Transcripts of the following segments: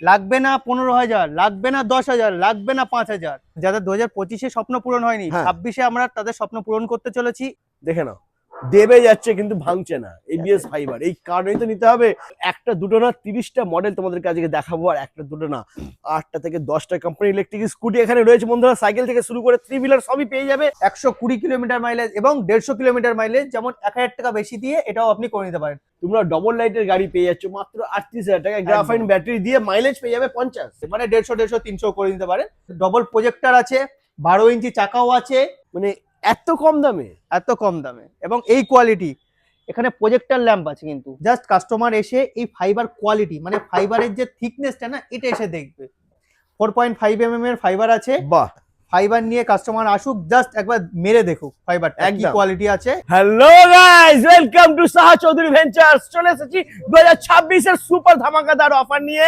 লাগবে না 15,000, লাগবে না 10,000, লাগবে না 5,000। যাদের 2025-এ স্বপ্ন পূরণ হয়নি, 26-এ আমরা তাদের স্বপ্ন পূরণ করতে চলেছি। দেখে নাও, দেবে যাচ্ছে কিন্তু ভাঙছে না। এবিএস ফাইবার, এই কারণেই তো নিতে হবে। একটা দুটো না 30টা মডেল তোমাদেরকে আজকে দেখাবো, আর একটা দুটো না 8টা থেকে 10টা কোম্পানি ইলেকট্রিক স্কুটি এখানে রয়েছে বন্ধুরা। সাইকেল থেকে শুরু করে 3 হুইলার সবই পেয়ে যাবে। 120 কিলোমিটার মাইলেজ এবং 150 কিলোমিটার মাইলেজ, যেমন 1,000 টাকা বেশি দিয়ে এটাও আপনি করে নিতে পারেন। তোমরা ডবল লাইটের গাড়ি পেয়ে যাচ্ছ মাত্র 38,000 টাকা, গ্রাফাইন ব্যাটারি দিয়ে মাইলেজ পেয়ে যাবে 50। মানে 150, 300 করে নিতে পারেন। ডবল প্রজেক্টর আছে, 12 ইঞ্চি চাকাও আছে, মানে এত কম দামে, এত কম দামে এবং এই কোয়ালিটি। এখানে প্রজেক্টর ল্যাম্প আছে, কিন্তু জাস্ট কাস্টমার এসে এই ফাইবার কোয়ালিটি, মানে ফাইবারের যে থিকনেসটা না, এটা এসে দেখবে। 4.5 mm এর ফাইবার আছে। বাহ, ফাইবার নিয়ে কাস্টমার আসুক, জাস্ট একবার মেরে দেখুক ফাইবারটা কি একদম। কোয়ালিটি আছে। Hello guys, welcome to Saha Chowdhury ventures. চলে এসেছি 2026 এর সুপার ধামাকাদার অফার নিয়ে।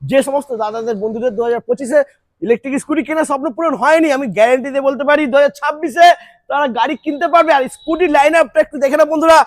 যে সমস্ত দাদাদের বন্ধুদের 2025-এ ইলেকট্রিক স্কুটি কেনার স্বপ্ন পূরণ হয়নি, আমি গ্যারান্টি দিয়ে বলতে পারি 2026-এ তারা গাড়ি কিনতে পারবে। আর স্কুটি লাইন আপটা একটু দেখে না বন্ধুরা,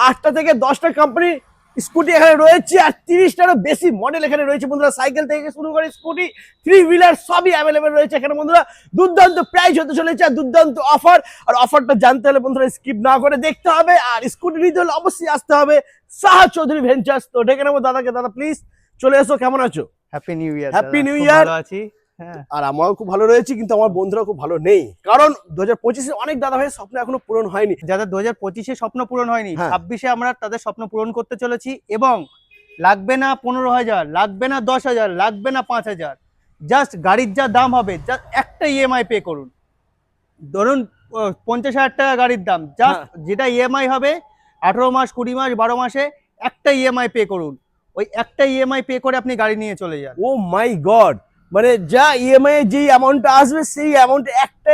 8টা থেকে 10টা কোম্পানি স্কুটি এখানে রয়েছে, আর 30টারও বেশি মডেল এখানে রয়েছে বন্ধুরা। সাইকেল থেকে শুরু করে স্কুটি, 3 হুইলার সবই অ্যাভেলেবেল রয়েছে এখানে বন্ধুরা। দুর্দান্ত প্রাইস হতে চলেছে আর দুর্দান্ত অফার। আর অফারটা জানতে হলে বন্ধুরা স্কিপ না করে দেখতে হবে, আর স্কুটি নিতে হলে অবশ্যই আসতে হবে সাহা চৌধুরী ভেঞ্চার্স। তো ডেকে নেবো দাদাকে। দাদা প্লিজ চলে এসো, কেমন আছো? Happy new year. Happy new year. ভালো আছি। হ্যাঁ, আর আমারও খুব ভালো রয়েছে, কিন্তু আমার বন্ধুরা খুব ভালো নেই, কারণ 2025-এ অনেক দাদা ভাইয়ের স্বপ্ন এখনো পূরণ হয়নি। যাদের 2025-এ স্বপ্ন পূরণ হয়নি, হ্যাঁ। 26-এ আমরা তাদের স্বপ্ন পূরণ করতে চলেছি। এবং লাগবে না 15,000, লাগবে না 10,000, লাগবে না 5,000। জাস্ট গাড়ির যা দাম হবে, জাস্ট একটা ইএমআই পে করুন। ধরুন 50,000 টাকা গাড়ির দাম, জাস্ট যেটা ইএমআই হবে 18 মাস, 20 মাস, 12 মাসে একটা ইএমআই পে করুন। ওই একটা ইএমআই পে করে আপনি গাড়ি নিয়ে চলে যান। ও মাই গড, মানে যা ইএমআই এর যে অ্যামাউন্টটা আসবে, সেই অ্যামাউন্টে একটা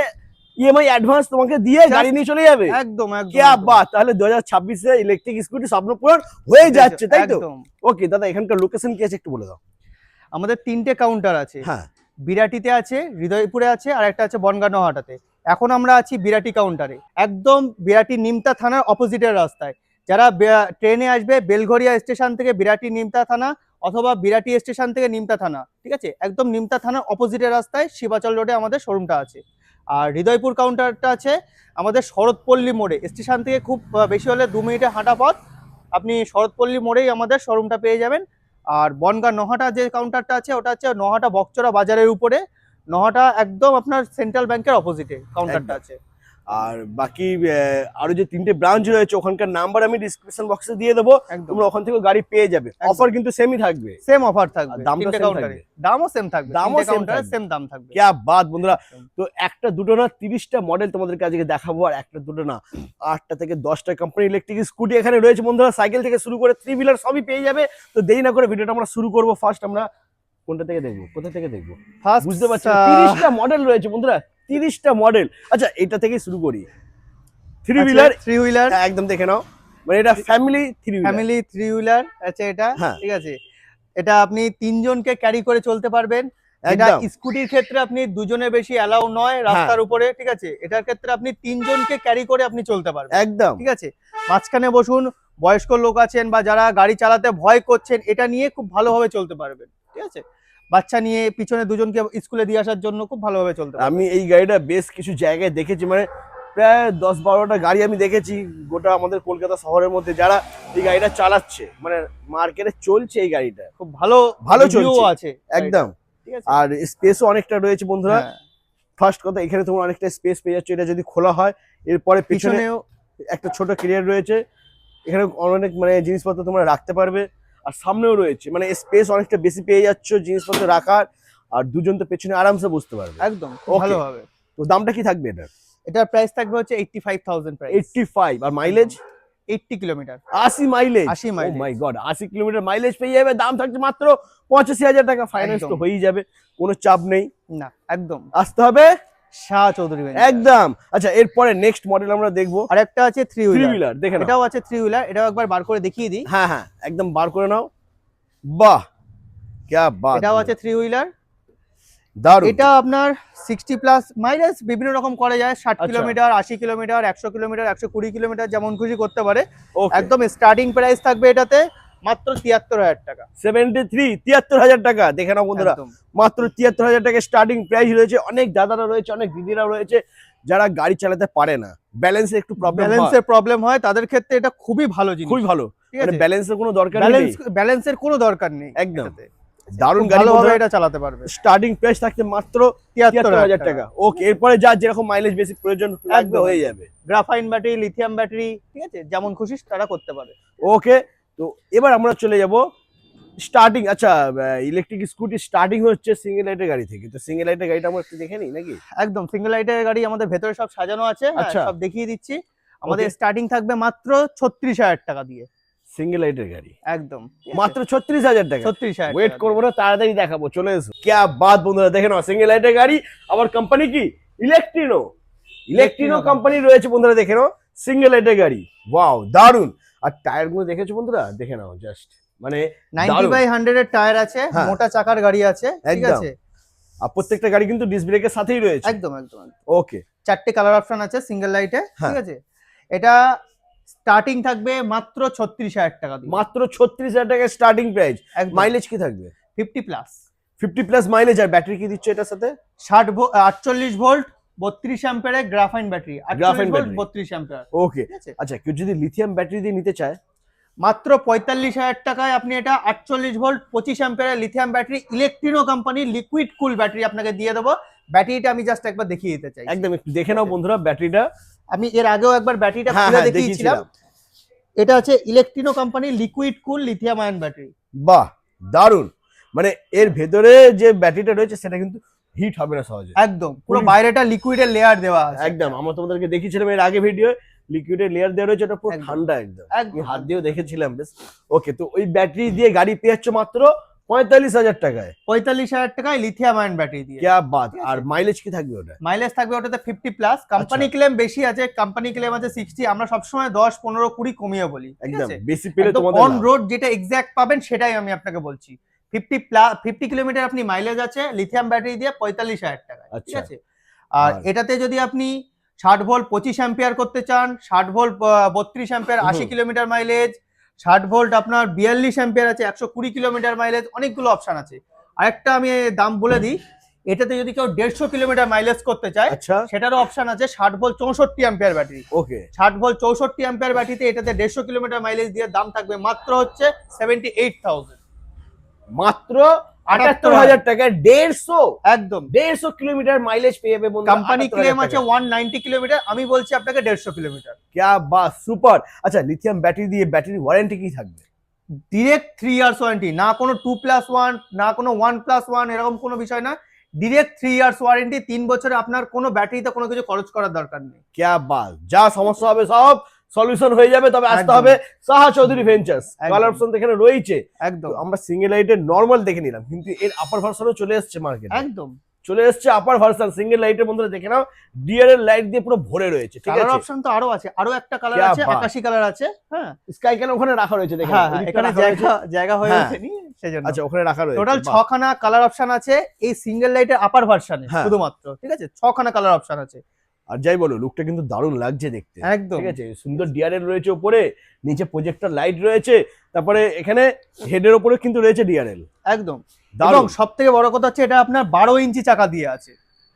ইএমআই অ্যাডভান্স তোমাকে দিয়ে গাড়ি নিয়ে চলে যাবে। একদম একদম। क्या बात, তাহলে 2026-এ ইলেকট্রিক স্কুটি স্বপ্ন পূরণ হয়ে যাচ্ছে, তাই তো? একদম। ওকে দাদা, এখানকার লোকেশন কি আছে একটু বলে দাও। আমাদের 3টে কাউন্টার আছে। হ্যাঁ, বিরাটিতে আছে, হৃদয়পুরে আছে, আর একটা আছে বনগাঁ নহাটাতে। এখন আমরা আছি বিরাটি কাউন্টারে, একদম বিরাটি নিমতা থানার অপোজিটের রাস্তায়। যারা ট্রেনে আসবে বেলঘরিয়া স্টেশন থেকে বিরাটি নিমতা থানা, অথবা বিরাটি স্টেশন থেকে নিমতা থানা, ঠিক আছে, একদম নিমতা থানার অপোজিটের রাস্তায় শিবাচল রোডে আমাদের শোরুমটা আছে। আর হৃদয়পুর কাউন্টারটা আছে আমাদের শরৎপল্লী মোড়ে, স্টেশন থেকে খুব বেশি হলে 2 মিনিটের হাঁটা পথ। আপনি শরৎপল্লী মোড়েই আমাদের শোরুমটা পেয়ে যাবেন। আর বনগাঁ নহাটা যে কাউন্টারটা আছে, ওটা হচ্ছে নহাটা বকচড়া বাজারের উপরে। নহাটা একদম আপনার সেন্ট্রাল ব্যাংকের অপোজিটে কাউন্টারটা আছে। আর বাকি আরো যে 3টে ব্রাঞ্চ রয়েছে, ওখানকার নাম্বার আমি ডিসক্রিপশন বক্সে দিয়ে দেবো, তোমরা ওখান থেকে গাড়ি পেয়ে যাবে। অফার কিন্তু সেমই থাকবে, সেম অফার থাকবে, দামটা তিনটে same কাউন্টারে থাকবে। দামও সেম থাকবে, দামও তিনটে same কাউন্টারে থাকবে। সেম দাম থাকবে। क्या बात বন্ধুরা, তো একটা দুটো না 30টা মডেল তোমাদেরকে আজকে দেখাবো, আর একটা দুটো না 8টা থেকে 10টা কোম্পানি ইলেকট্রিক স্কুটি এখানে রয়েছে বন্ধুরা। সাইকেল থেকে শুরু করে 3 হুইলার সবই পেয়ে যাবে। তো দেরি না করে ভিডিওটা আমরা শুরু করবো। ফার্স্ট আমরা কোনটা থেকে দেখবো, কোথা থেকে দেখবো ফার্স্ট বুঝতে পারছি না। 30টা মডেল রয়েছে বন্ধুরা, 30টা মডেল। আচ্ছা, এটা থেকে শুরু করি। 3 হুইলার, 3 হুইলার একদম দেখে নাও, মানে এটা ফ্যামিলি 3 হুইলার। ফ্যামিলি 3 হুইলার আছে এটা, হ্যাঁ। ঠিক আছে। এটা আপনি 3 জনকে ক্যারি করে চলতে পারবেন। এটা একদম। স্কুটির ক্ষেত্রে আপনি 2 জনের বেশি অ্যালাউ নয় রাস্তার উপরে, ঠিক আছে। এটার ক্ষেত্রে আপনি 3 জনকে ক্যারি করে আপনি চলতে পারবেন, একদম ঠিক আছে। মাঝখানে বসুন, বয়স্ক লোক আছেন বা যারা গাড়ি চালাতে ভয় করছেন, এটা নিয়ে খুব ভালোভাবে চলতে পারবেন, ঠিক আছে। বাচ্চা নিয়ে পিছনে 2 জনকে স্কুলে দিয়ে আসার জন্য খুব ভালোভাবে চলতে পারবেন। আমি এই গাড়িটা বেশ কিছু জায়গায় দেখেছি, মানে প্রায় 10-12টা গাড়ি আমি দেখেছি গোটা আমাদের কলকাতা শহরের মধ্যে, যারা এই গাড়িটা চালাচ্ছে, মানে মার্কেটে চলছে এই গাড়িটা, খুব ভালো ভালো review চলছে আছে একদম। ঠিক আছে। আর স্পেসও অনেকটা রয়েছে বন্ধুরা। হ্যাঁ, ফার্স্ট কথা, এখানে তোমরা অনেকটা স্পেস পেয়ে যাচ্ছ। এটা যদি খোলা হয়, এরপরে পিছনে পিছনেও একটা ছোট ক্যারিয়ার রয়েছে, এখানে অনেক মানে জিনিসপত্র তোমরা রাখতে পারবে। আর সামনেও রয়েছে, মানে স্পেস অনেকটা বেশি পেয়ে যাচ্ছ জিনিসপত্র রাখার। আর দুজন তো পেছনে আরামসে বসতে পারবে একদম খুব Okay. ভালো হবে। তো দামটা কি থাকবে এটা? এটার প্রাইস থাকবে হচ্ছে 85,000 প্রাইস। 85। আর মাইলেজ 80 কিলোমিটার। 80 মাইলেজ। 80 mileage। ও মাই গড, 80 কিলোমিটার মাইলেজ পেয়ে যাবে। দাম থাকছে মাত্র 85,000 টাকা। ফাইন্যান্স তো একদম। হয়েই যাবে, কোনো চাপ নেই। না, একদম আসতে হবে শাহ চৌধুরী ভেঞ্চার। একদম। আচ্ছা, এরপরে নেক্সট মডেল আমরা দেখবো আর একটা আছে 3 3 হুইলার। হুইলার। দেখে নাও। এটাও আছে 3 হুইলার, এটাও একবার বার করে দেখিয়ে দিই। হ্যাঁ হ্যাঁ, একদম বার করে নাও। বাহ, क्या बात। এটাও আছে 3 হুইলার। দারুণ। এটা আপনার 60 প্লাস মাইলেজ বিভিন্ন রকম করা যায়, 60 আচ্ছা। কিলোমিটার, 80 কিলোমিটার, 100 কিলোমিটার, 120 কিলোমিটার, যেমন খুশি করতে পারে। Okay. একদম স্টার্টিং প্রাইস থাকবে এটাতে মাত্র 73,000 টাকা। 73 টাকা। দেখে নাও বন্ধুরা, একদম। মাত্র 73,000 টাকা স্টার্টিং প্রাইস রয়েছে। অনেক দাদারা রয়েছে, অনেক দিদিরা রয়েছে যারা গাড়ি চালাতে পারে না, ব্যালেন্সে একটু প্রবলেম হয়, ব্যালেন্সের প্রবলেম হয়, তাদের ক্ষেত্রে এটা খুবই ভালো জিনিস। খুবই ভালো, ঠিক মানে আছে, ব্যালেন্সের কোনো দরকার নেই, ব্যালেন্সের কোনো দরকার নেই একদম এটাতে। দারুণ খুব গাড়ি ভালোভাবে বন্ধুরা, এটা চালাতে পারবে। স্টার্টিং প্রাইস থাকতে মাত্র 73,000 টাকা। ওকে, এরপরে যার যেরকম মাইলেজ বেশি প্রয়োজন লাগবে একদম, হয়ে যাবে। গ্রাফাইন ব্যাটারি, লিথিয়াম ব্যাটারি, ঠিক আছে, যেমন খুশি তারা করতে পারে। ওকে, তো এবার আমরা চলে যাব স্টার্টিং। আচ্ছা, ইলেকট্রিক স্কুটি স্টার্টিং হচ্ছে সিঙ্গেল লাইটের গাড়ি থেকে। তো সিঙ্গেল লাইটের গাড়িটা আমরা একটু দেখে নিই নাকি? একদম, সিঙ্গেল লাইটের গাড়ি আমাদের ভেতরে সব সাজানো আছে, হ্যাঁ, আচ্ছা। সব দেখিয়ে দিচ্ছি। আমাদের Okay. স্টার্টিং থাকবে মাত্র 36,000 টাকা দিয়ে। সিঙ্গেল লাইটের গাড়ি একদম, মাত্র 36,000 টাকা। 36,000 ওয়েট করবো না, তাড়াতাড়ি দেখাবো, চলে এসো। ক্যা বাত বন্ধুরা, দেখে নাও সিঙ্গেল লাইটের গাড়ি। আবার কোম্পানি কি? ইলেকট্রিনো কোম্পানি রয়েছে বন্ধুরা, দেখে নাও সিঙ্গেল লাইটের গাড়ি। ওয়াও, দারুন। আর টায়ার গুলো দেখেছো বন্ধুরা, দেখে নাও জাস্ট, মানে 90/100 এর টায়ার আছে, হ্যাঁ। মোটা চাকার গাড়ি আছে, ঠিক একদম। আছে। আর প্রত্যেকটা গাড়ি কিন্তু ডিস্ক ব্রেকের সাথেই রয়েছে। একদম একদম। ওকে, 4টে কালার অপশন আছে সিঙ্গেল লাইটে, হ্যাঁ। ঠিক আছে। এটা স্টার্টিং থাকবে মাত্র 36,000 টাকা দিয়ে। মাত্র 36,000 টাকা স্টার্টিং প্রাইস। একদম। মাইলেজ কি থাকবে? 50 প্লাস। 50 plus mileage. আর ব্যাটারি কি দিচ্ছে এটার সাথে? 48 ভোল্ট 32 অ্যাম্পিয়ারের graphene battery, 48 volt battery। 32 ampere, okay, ঠিক আছে। আচ্ছা, কেউ যদি লিথিয়াম ব্যাটারি দিয়ে নিতে চায়? মাত্র 45,000 টাকায় আপনি এটা 48 ভোল্ট 25 অ্যাম্পিয়ারের লিথিয়াম ব্যাটারি, ইলেকট্রিনো কোম্পানির লিকুইড কুল ব্যাটারি আপনাকে দিয়ে দেবো। ব্যাটারিটা আমি জাস্ট একবার দেখিয়ে দিতে চাই। একদম, একটু দেখে নাও বন্ধুরা ব্যাটারিটা। আমি এর আগেও একবার ব্যাটারিটা হ্যাঁ, খুলে হ্যাঁ, দেখিয়েছিলাম। দেখিয়েছিলাম। এটা হচ্ছে ইলেকট্রিনো কোম্পানির লিকুইড কুল লিথিয়াম আয়ন ব্যাটারি। বাহ, দারুন। মানে এর ভেতরে যে ব্যাটারিটা রয়েছে সেটা কিন্তু হিট হবে না সহজে। একদম, পুরো বাইরেটা লিকুইডের লেয়ার দেওয়া আছে। একদম, আমরা তোমাদেরকে দেখিয়েছিলাম এর আগে ভিডিও, লিকুইডের লেয়ার দেওয়া রয়েছে, ওটা পুরো একদম। ঠান্ডা একদম। একদম। আমি হাত দিয়েও দেখেছিলাম বেশ। ওকে, তো ওই ব্যাটারি দিয়ে গাড়ি পেয়ে যাচ্ছ মাত্র 45,000 টাকায়। 45,000 টাকায় লিথিয়াম আয়ন ব্যাটারি দিয়ে। ক্যা বাত। ঠিক আছে। আর মাইলেজ কি থাকবে ওটা? মাইলেজ থাকবে ওটাতে 50 প্লাস। কোম্পানি ক্লেম বেশি আছে, কোম্পানি ক্লেম আছে 60। আমরা সবসময় 10, 15, 20 কমিয়ে বলি, ঠিক একদম, আছে। বেশি পেলে একদম তোমাদের অন লাভ। রোড যেটা এক্সাক্ট পাবেন সেটাই আমি আপনাকে বলছি। 50 কিলোমিটার আপনি মাইলেজ আছে লিথিয়াম ব্যাটারি দিয়ে 45,000 টাকায়, ঠিক আচ্ছা। আছে। আর আর- এটাতে যদি আপনি 60 ভোল্ট 25 অ্যাম্পিয়ার করতে চান, 60 volt 32 ampere 80 kilometre mileage, 60 volt আপনার 42 অ্যাম্পিয়ার আছে 120 কিলোমিটার মাইলেজ, অনেকগুলো অপশন আছে। আরেকটা আমি দাম বলে দিই, এটাতে যদি কেউ 150 কিলোমিটার মাইলেজ করতে চায় আচ্ছা, সেটারও অপশন আছে। 60 ভোল্ট 64 অ্যাম্পিয়ার ব্যাটারি, ওকে। 60 ভোল্ট 64 অ্যাম্পিয়ার ব্যাটারিতে এটাতে 150 কিলোমিটার মাইলেজ দিয়ে দাম থাকবে মাত্র হচ্ছে 78,000। মাত্র 78,000 টাকায় 150 একদম। 150 কিলোমিটার মাইলেজ পেয়ে যাবে বন্ধুরা। কোম্পানি 78,000 ক্লেম আছে টাকায়। 190 কিলোমিটার, আমি বলছি আপনাকে 150 কিলোমিটার। ক্যা বাত, সুপার। আচ্ছা, লিথিয়াম ব্যাটারি দিয়ে ব্যাটারি ওয়ারেন্টি কি থাকবে? ডিরেক্ট 3 ইয়ার্স ওয়ারেন্টি, না কোনো 2+1, না কোনো 1+1, এরকম কোনো বিষয় না। ডিরেক্ট 3 ইয়ার্স ওয়ারেন্টি, 3 বছরে আপনার কোনো ব্যাটারিতে কোনো কিছু খরচ করার দরকার নেই। ক্যা বাত, যা সমস্যা হবে সব সলিউশন হয়ে যাবে। তবে আসতে একদম। হবে সাহা চৌধুরী ভেঞ্চার্স। একদম। কালার অপশন এখানে রয়েছে। একদম তো আমরা সিঙ্গেল লাইটের নরমাল দেখে নিলাম, কিন্তু এর আপার ভার্সনও চলে এসেছে মার্কেটে। একদম। চলে এসেছে আপার ভার্সন সিঙ্গেল লাইটের বন্ধুরা, দেখে নাও ডিআরএল লাইট দিয়ে পুরো ভরে রয়েছে, ঠিক কালার আছে। অপশন তো আরো আছে, আরো একটা কালার ক্যা আছে, বাত। 81 কালার আছে, হ্যাঁ। স্কাই ক্যান ওখানে রাখা রয়েছে, দেখে হ্যাঁ নাও। হ্যাঁ, ওদিকটা এখানে রাখা রয়েছে। জায়গা হয়ে হ্যাঁ। ওঠেনি সেজন্য। আচ্ছা, ওখানে রাখা রয়েছে। টোটাল বাহ। 6খানা কালার অপশন আছে এই সিঙ্গেল লাইটের আপার ভার্সনে হ্যাঁ। শুধুমাত্র, ঠিক আছে। 6খানা কালার অপশন আছে। আর যাই বলো, লুকটা কিন্তু দারুণ লাগছে দেখতে, একদম। ঠিক আছে। সুন্দর ডিআরএল রয়েছে উপরে, নিচে প্রজেক্টর লাইট রয়েছে, তারপরে এখানে হেডের উপরে কিন্তু রয়েছে ডিআরএল। একদম। এবং দারুণ। সব থেকে বড় কথা হচ্ছে এটা আপনার 12 ইঞ্চি চাকা দিয়ে আছে।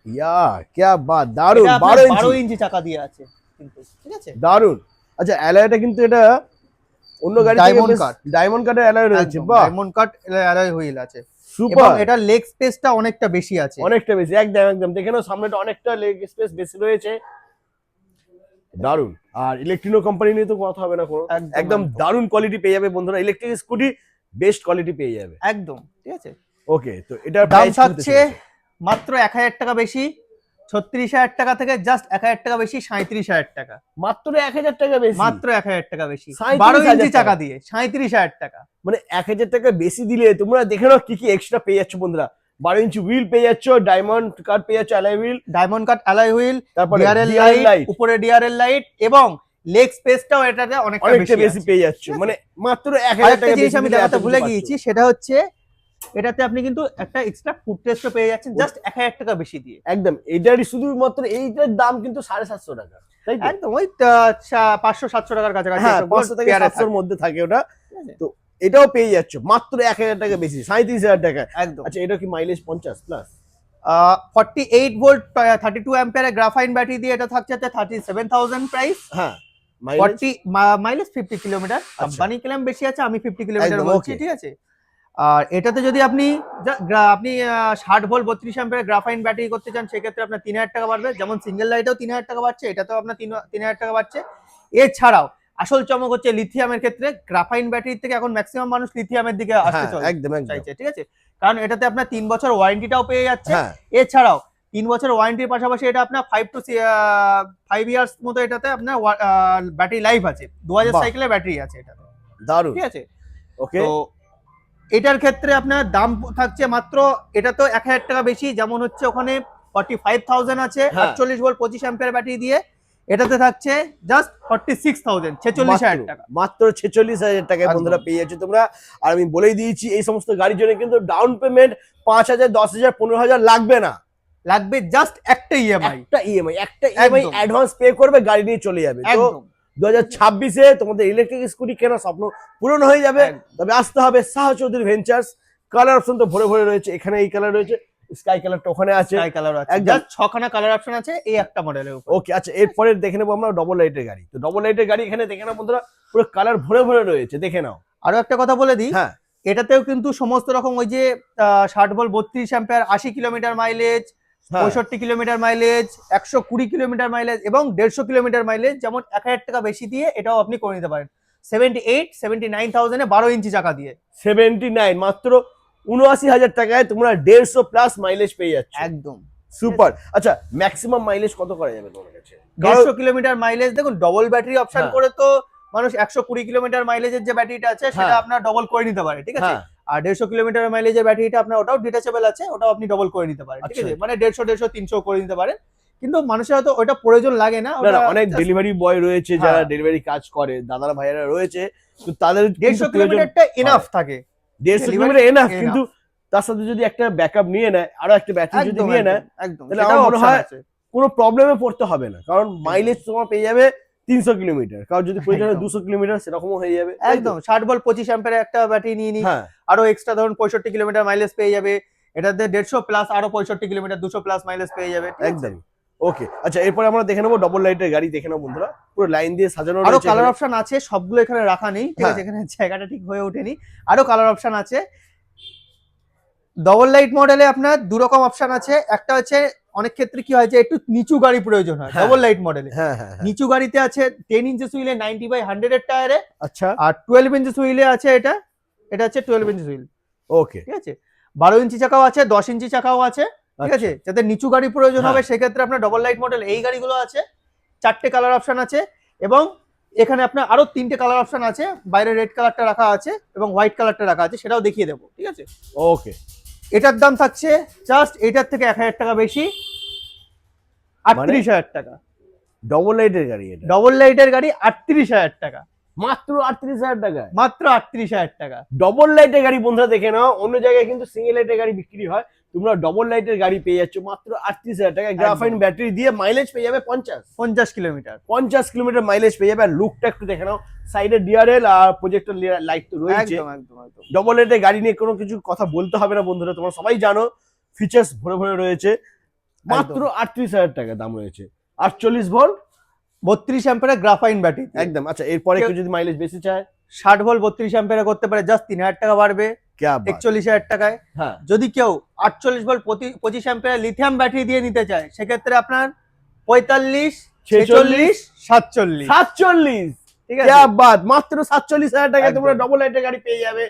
ইয়া, ক্যা বাত, দারুণ। এটা আপনার 12 12 ইঞ্চি, ইঞ্চি চাকা দিয়ে আছে কিন্তু, ঠিক আছে। দারুণ। আচ্ছা, অ্যালয়টা কিন্তু এটা অন্য গাড়ি থেকে Diamond cut। ডায়মন্ড কাটের অ্যালয় রয়েছে। বাহ, ডায়মন্ড কাট অ্যালয় হুইল আছে এবং সুপার। এটা লেগ স্পেসটা অনেকটা বেশি আছে। অনেকটা বেশি, একদম একদম। দেখে নাও সামনেটা অনেকটা লেগ স্পেস বেশি রয়েছে, দারুণ। আর ইলেকট্রিনো কোম্পানি নিয়ে তো কথা হবে না কোনো, একদম, একদম একদম। দারুণ কোয়ালিটি পেয়ে যাবে বন্ধুরা। ইলেকট্রিক স্কুটি বেস্ট কোয়ালিটি পেয়ে যাবে। একদম, ঠিক আছে। ওকে, তো এটার দাম প্রাইস থাকছে মাত্র 1,000 টাকা বেশি, 36,000 টাকা থেকে জাস্ট 1,000 টাকা বেশি, 37,000 টাকা। মাত্র 1,000 টাকা বেশি। মাত্র 1,000 টাকা বেশি, 37,000 12 ইঞ্চি টাকা। চাকা দিয়ে 37,000 টাকা। মানে 1,000 টাকা বেশি দিলে তোমরা দেখে নাও কি কি এক্সট্রা পেয়ে যাচ্ছ বন্ধুরা। 12 ইঞ্চি হুইল পেয়ে যাচ্ছ, ডায়মন্ড কাট পেয়ে যাচ্ছ, alloy wheel, diamond cut alloy wheel, তারপরে ডিআরএল DRL লাইট, উপরে ডিআরএল লাইট এবং লেগ স্পেসটাও এটাতে অনেকটা অনেকটা বেশি আছে। পেয়ে যাচ্ছ। মানে মাত্র 1,000 আরেকটা টাকা জিনিস বেশি আমি দিলে দেখাতে এত ভুলে কিছু গিয়েছি, পাচ্ছ। সেটা হচ্ছে এটাতে আপনি কিন্তু একটা এক্সট্রা ফুড টেস্টও পেয়ে যাচ্ছেন জাস্ট 1,000 টাকা বেশি দিয়ে। একদম, এটারই শুধুমাত্র এইটার দাম কিন্তু 750 টাকা, তাই তো? একদম ওই 500-700 টাকার কাছাকাছি। হ্যাঁ, সবগুলো 500 থেকে পেয়ারে 700 এর থাকে। মধ্যে থাকে ওটা। ঠিক আছে? তো এটাও পেয়ে যাচ্ছ মাত্র 1000 টাকা বেশি, 37,000 টাকা। একদম। আচ্ছা, এটা কি মাইলেজ 50 প্লাস? 48 ভোল্ট 32 অ্যাম্পিয়ারের গ্রাফাইন ব্যাটারি দিয়ে এটা থাকছে 37,000 প্রাইস। হ্যাঁ, mileage 40 mileage 50 kilometre, company claim বেশি আছে, আমি 50 কিলোমিটার একদম, বলছি, okay। ঠিক আছে। আর এটাতে যদি আপনি 60 ভোল্ট 32 অ্যাম্পিয়ারের গ্রাফাইন ব্যাটারি করতে চান, সেক্ষেত্রে আপনার 3000 টাকা বাড়বে। যেমন সিঙ্গেল লাইটেও 3000 টাকা বাড়ছে, এটাতেও আপনার 3000 টাকা বাড়ছে। এছাড়াও আসল চমক হচ্ছে লিথিয়ামের ক্ষেত্রে, গ্রাফাইন ব্যাটারি থেকে এখন ম্যাক্সিমাম মানুষ লিথিয়ামের দিকে আসতে হ্যাঁ, একদম একদম। চাইছে, ঠিক আছে। কারণ এটাতে আপনার 3 বছর ওয়ারেন্টিটাও পেয়ে যাচ্ছে। হ্যাঁ, এছাড়াও 3 বছর ওয়ারেন্টির পাশাপাশি এটা আপনার 5 ইয়ার্স মতো এটাতে আপনার ব্যাটারি লাইফ আছে। 2000 বাহ। সাইকেলের ব্যাটারি আছে এটাতে, দারুণ। ঠিক আছে। ওকে, তো এটার ক্ষেত্রে আপনার দাম থাকছে মাত্র, এটা তো 1000 টাকা বেশি, যেমন হচ্ছে ওখানে 45,000 আছে হ্যাঁ। 48 ভোল্ট 25 অ্যাম্পিয়ার ব্যাটারি দিয়ে, এটাতে থাকছে জাস্ট 46,000, 46,000 টাকা। মাত্র 46,000 টাকায় একদম। বন্ধুরা পেয়ে যাচ্ছে তোমরা। আর আমি বলেই দিয়েছি এই সমস্ত গাড়ির জন্য কিন্তু ডাউন পেমেন্ট 5,000, 10,000, 15,000 লাগবে না। লাগবে জাস্ট একটা ইএমআই, একটা ইএমআই একদম। অ্যাডভান্স পে করবে, গাড়ি নিয়ে চলে যাবে। তো একদম 2026-এ তোমাদের ইলেকট্রিক স্কুটি কেনার স্বপ্ন পূরণ হয়ে যাবে। একদম। তবে আসতে হবে Saha Chowdhury ventures. Colour option তো ভরে ভরে রয়েছে, এখানে এই কালার রয়েছে, স্কাই কালারটা ওখানে আছে। স্কাই কালার আছে, একদম। জাস্ট 6খানা কালার অপশন আছে এই একটা মডেলের উপর। ওকে, আচ্ছা, এরপরে দেখে নেবো আমরা ডবল লাইটের গাড়ি। তো ডবল লাইটের গাড়ি এখানে দেখে নাও বন্ধুরা, পুরো কালার ভরে ভরে রয়েছে, দেখে নাও। আরো একটা কথা বলে দিই, হ্যাঁ, এটাতেও কিন্তু সমস্ত রকম ওই যে 60 ভোল্ট 32 অ্যাম্পিয়ার 80 কিলোমিটার মাইলেজ, হ্যাঁ। 65 কিলোমিটার মাইলেজ, 120 কিলোমিটার মাইলেজ এবং 150 কিলোমিটার মাইলেজ, যেমন 1000 টাকা বেশি দিয়ে এটাও আপনি করে নিতে পারেন 79,000 এ 12 ইঞ্চি চাকা দিয়ে। 79, মাত্র 79,000 টাকায় তোমরা 150 প্লাস মাইলেজ পেয়ে যাচ্ছ। একদম সুপার। আচ্ছা, ম্যাক্সিমাম মাইলেজ কত করা যাবে তোমার কাছে? 150 কিলোমিটার মাইলেজ। দেখুন, ডবল ব্যাটারি অপশন হ্যাঁ। করে তো মানুষ 120 কিলোমিটার মাইলেজের যে ব্যাটারিটা আছে সেটা হ্যাঁ। আপনার ডবল করে নিতে পারে, ঠিক আছে। হ্যাঁ। আর 150 কিলোমিটার মাইলেজের ব্যাটারিটা আপনার ওটাও ডিটাচেবল আছে, ওটাও আপনি ডবল করে নিতে পারেন, ঠিক আচ্ছা। আছে। মানে 150, 300 করে নিতে পারেন, কিন্তু মানুষের হয়তো ওটা প্রয়োজন লাগে না। না, ওটা অনেক just ডেলিভারি বয় রয়েছে যারা হ্যাঁ। ডেলিভারি কাজ করে, দাদারা ভাইয়েরা রয়েছে, তো তাদের 150 কিলোমিটারটা এনাফ থাকে। 150 delivery কিলোমিটার এনাফ, enough। কিন্তু তার সাথে যদি একটা ব্যাকআপ নিয়ে নেয়, আরো একটা ব্যাটারি যদি একদম নিয়ে নেয়, একদম, তাহলে সেটাও আমার মনে option হয় আছে। কোনো প্রবলেমে পড়তে হবে না, কারণ মাইলেজ তোমার পেয়ে যাবে 300 কিলোমিটার, কারণ যদি প্রয়োজন হয় একদম। 200 কিলোমিটার সেরকমও হয়ে যাবে, তাই তো? একদম 60 ভোল্ট 25 অ্যাম্পিয়ারের একটা ব্যাটারি নিয়ে নিই, হ্যাঁ, আরো এক্সট্রা ধরুন 65 কিলোমিটার মাইলেজ পেয়ে যাবে। এটাতে 150 প্লাস আরো 65 কিলোমিটার 200 প্লাস মাইলেজ পেয়ে যাবে, ঠিক আছে? একদম। ওকে, আচ্ছা, এরপরে আমরা দেখে নেবো ডবল লাইটের গাড়ি। দেখে নাও বন্ধুরা, পুরো লাইন দিয়ে সাজানো আরো রয়েছে কালার এখানে। অপশন আছে, সবগুলো এখানে রাখা নেই, ঠিক হ্যাঁ। আছে, এখানে জায়গাটা ঠিক হয়ে ওঠেনি। আরো কালার অপশন আছে। ডবল লাইট মডেলে আপনার দু রকম অপশন আছে। একটা হচ্ছে অনেক ক্ষেত্রে কি হয় যে একটু নিচু গাড়ি প্রয়োজন হয় হ্যাঁ। ডবল লাইট মডেলে। হ্যাঁ, হ্যাঁ, হ্যাঁ। নিচু গাড়িতে আছে 10 ইঞ্চেস হুইলে 90/100 এর টায়ারে, আচ্ছা, আর 12 ইঞ্চেস হুইলে আছে এটা, এটা হচ্ছে 12 ইঞ্চেস হুইল, ওকে, ঠিক আছে। 12 ইঞ্চি চাকাও আছে, 10 ইঞ্চি চাকাও আছে, ঠিক আছে। যাতে নিচু গাড়ি প্রয়োজন হ্যাঁ। হবে সেক্ষেত্রে আপনার ডবল লাইট মডেল এই গাড়িগুলো আছে। 4টে কালার অপশন আছে এবং এখানে আপনার আরো 3টে কালার অপশন আছে। বাইরে রেড কালারটা রাখা আছে এবং হোয়াইট কালারটা রাখা আছে, সেটাও দেখিয়ে দেবো, ঠিক আছে। ওকে, এটার দাম থাকছে জাস্ট এটার থেকে 1000 টাকা বেশি, 38,000 টাকা। ডবল লাইটের গাড়ি এটা, ডবল লাইটের গাড়ি 38,000 টাকা, মাত্র 38,000 টাকায়। মাত্র 38,000 টাকা। ডবল লাইটের গাড়ি বন্ধুরা দেখে নাও, অন্য জায়গায় কিন্তু সিঙ্গেল লাইটের গাড়ি বিক্রি হয়, তোমরা ডবল লাইটের গাড়ি পেয়ে যাচ্ছ মাত্র 38,000 টাকায়। গ্রাফাইন ব্যাটারি দিয়ে মাইলেজ পেয়ে যাবে 50 কিলোমিটার। 50 কিলোমিটার মাইলেজ পেয়ে যাবে। আর লুকটা একটু দেখে নাও, সাইডে ডিআরএল আর প্রজেক্টর লাইট তো রয়েছে। একদম একদম একদম। ডবল লাইটের গাড়ি নিয়ে কোনো কিছু কথা বলতে হবে না বন্ধুরা, তোমরা সবাই জানো, ফিচার্স ভরে ভরে রয়েছে। মাত্র 38,000 টাকা দাম রয়েছে। 48 ভোল্ট 32 অ্যাম্পিয়ারের গ্রাফাইন ব্যাটারি, একদম। আচ্ছা, এরপরে কেউ যদি মাইলেজ বেশি চায়, 60 ভোল্ট 32 অ্যাম্পিয়ারে করতে পারে, জাস্ট 3000 টাকা বাড়বে ক্যা বাত। 41,000 টাকায়। হ্যাঁ, যদি কেউ 48 ভোল্ট 25 অ্যাম্পিয়ার লিথিয়াম ব্যাটারি দিয়ে নিতে চায় সেক্ষেত্রে আপনার 45, 46, 47, 47, ঠিক ক্যা আছে। বাত। মাত্র 47,000 টাকায় একদম। তোমরা ডবল লাইটের গাড়ি পেয়ে যাবে।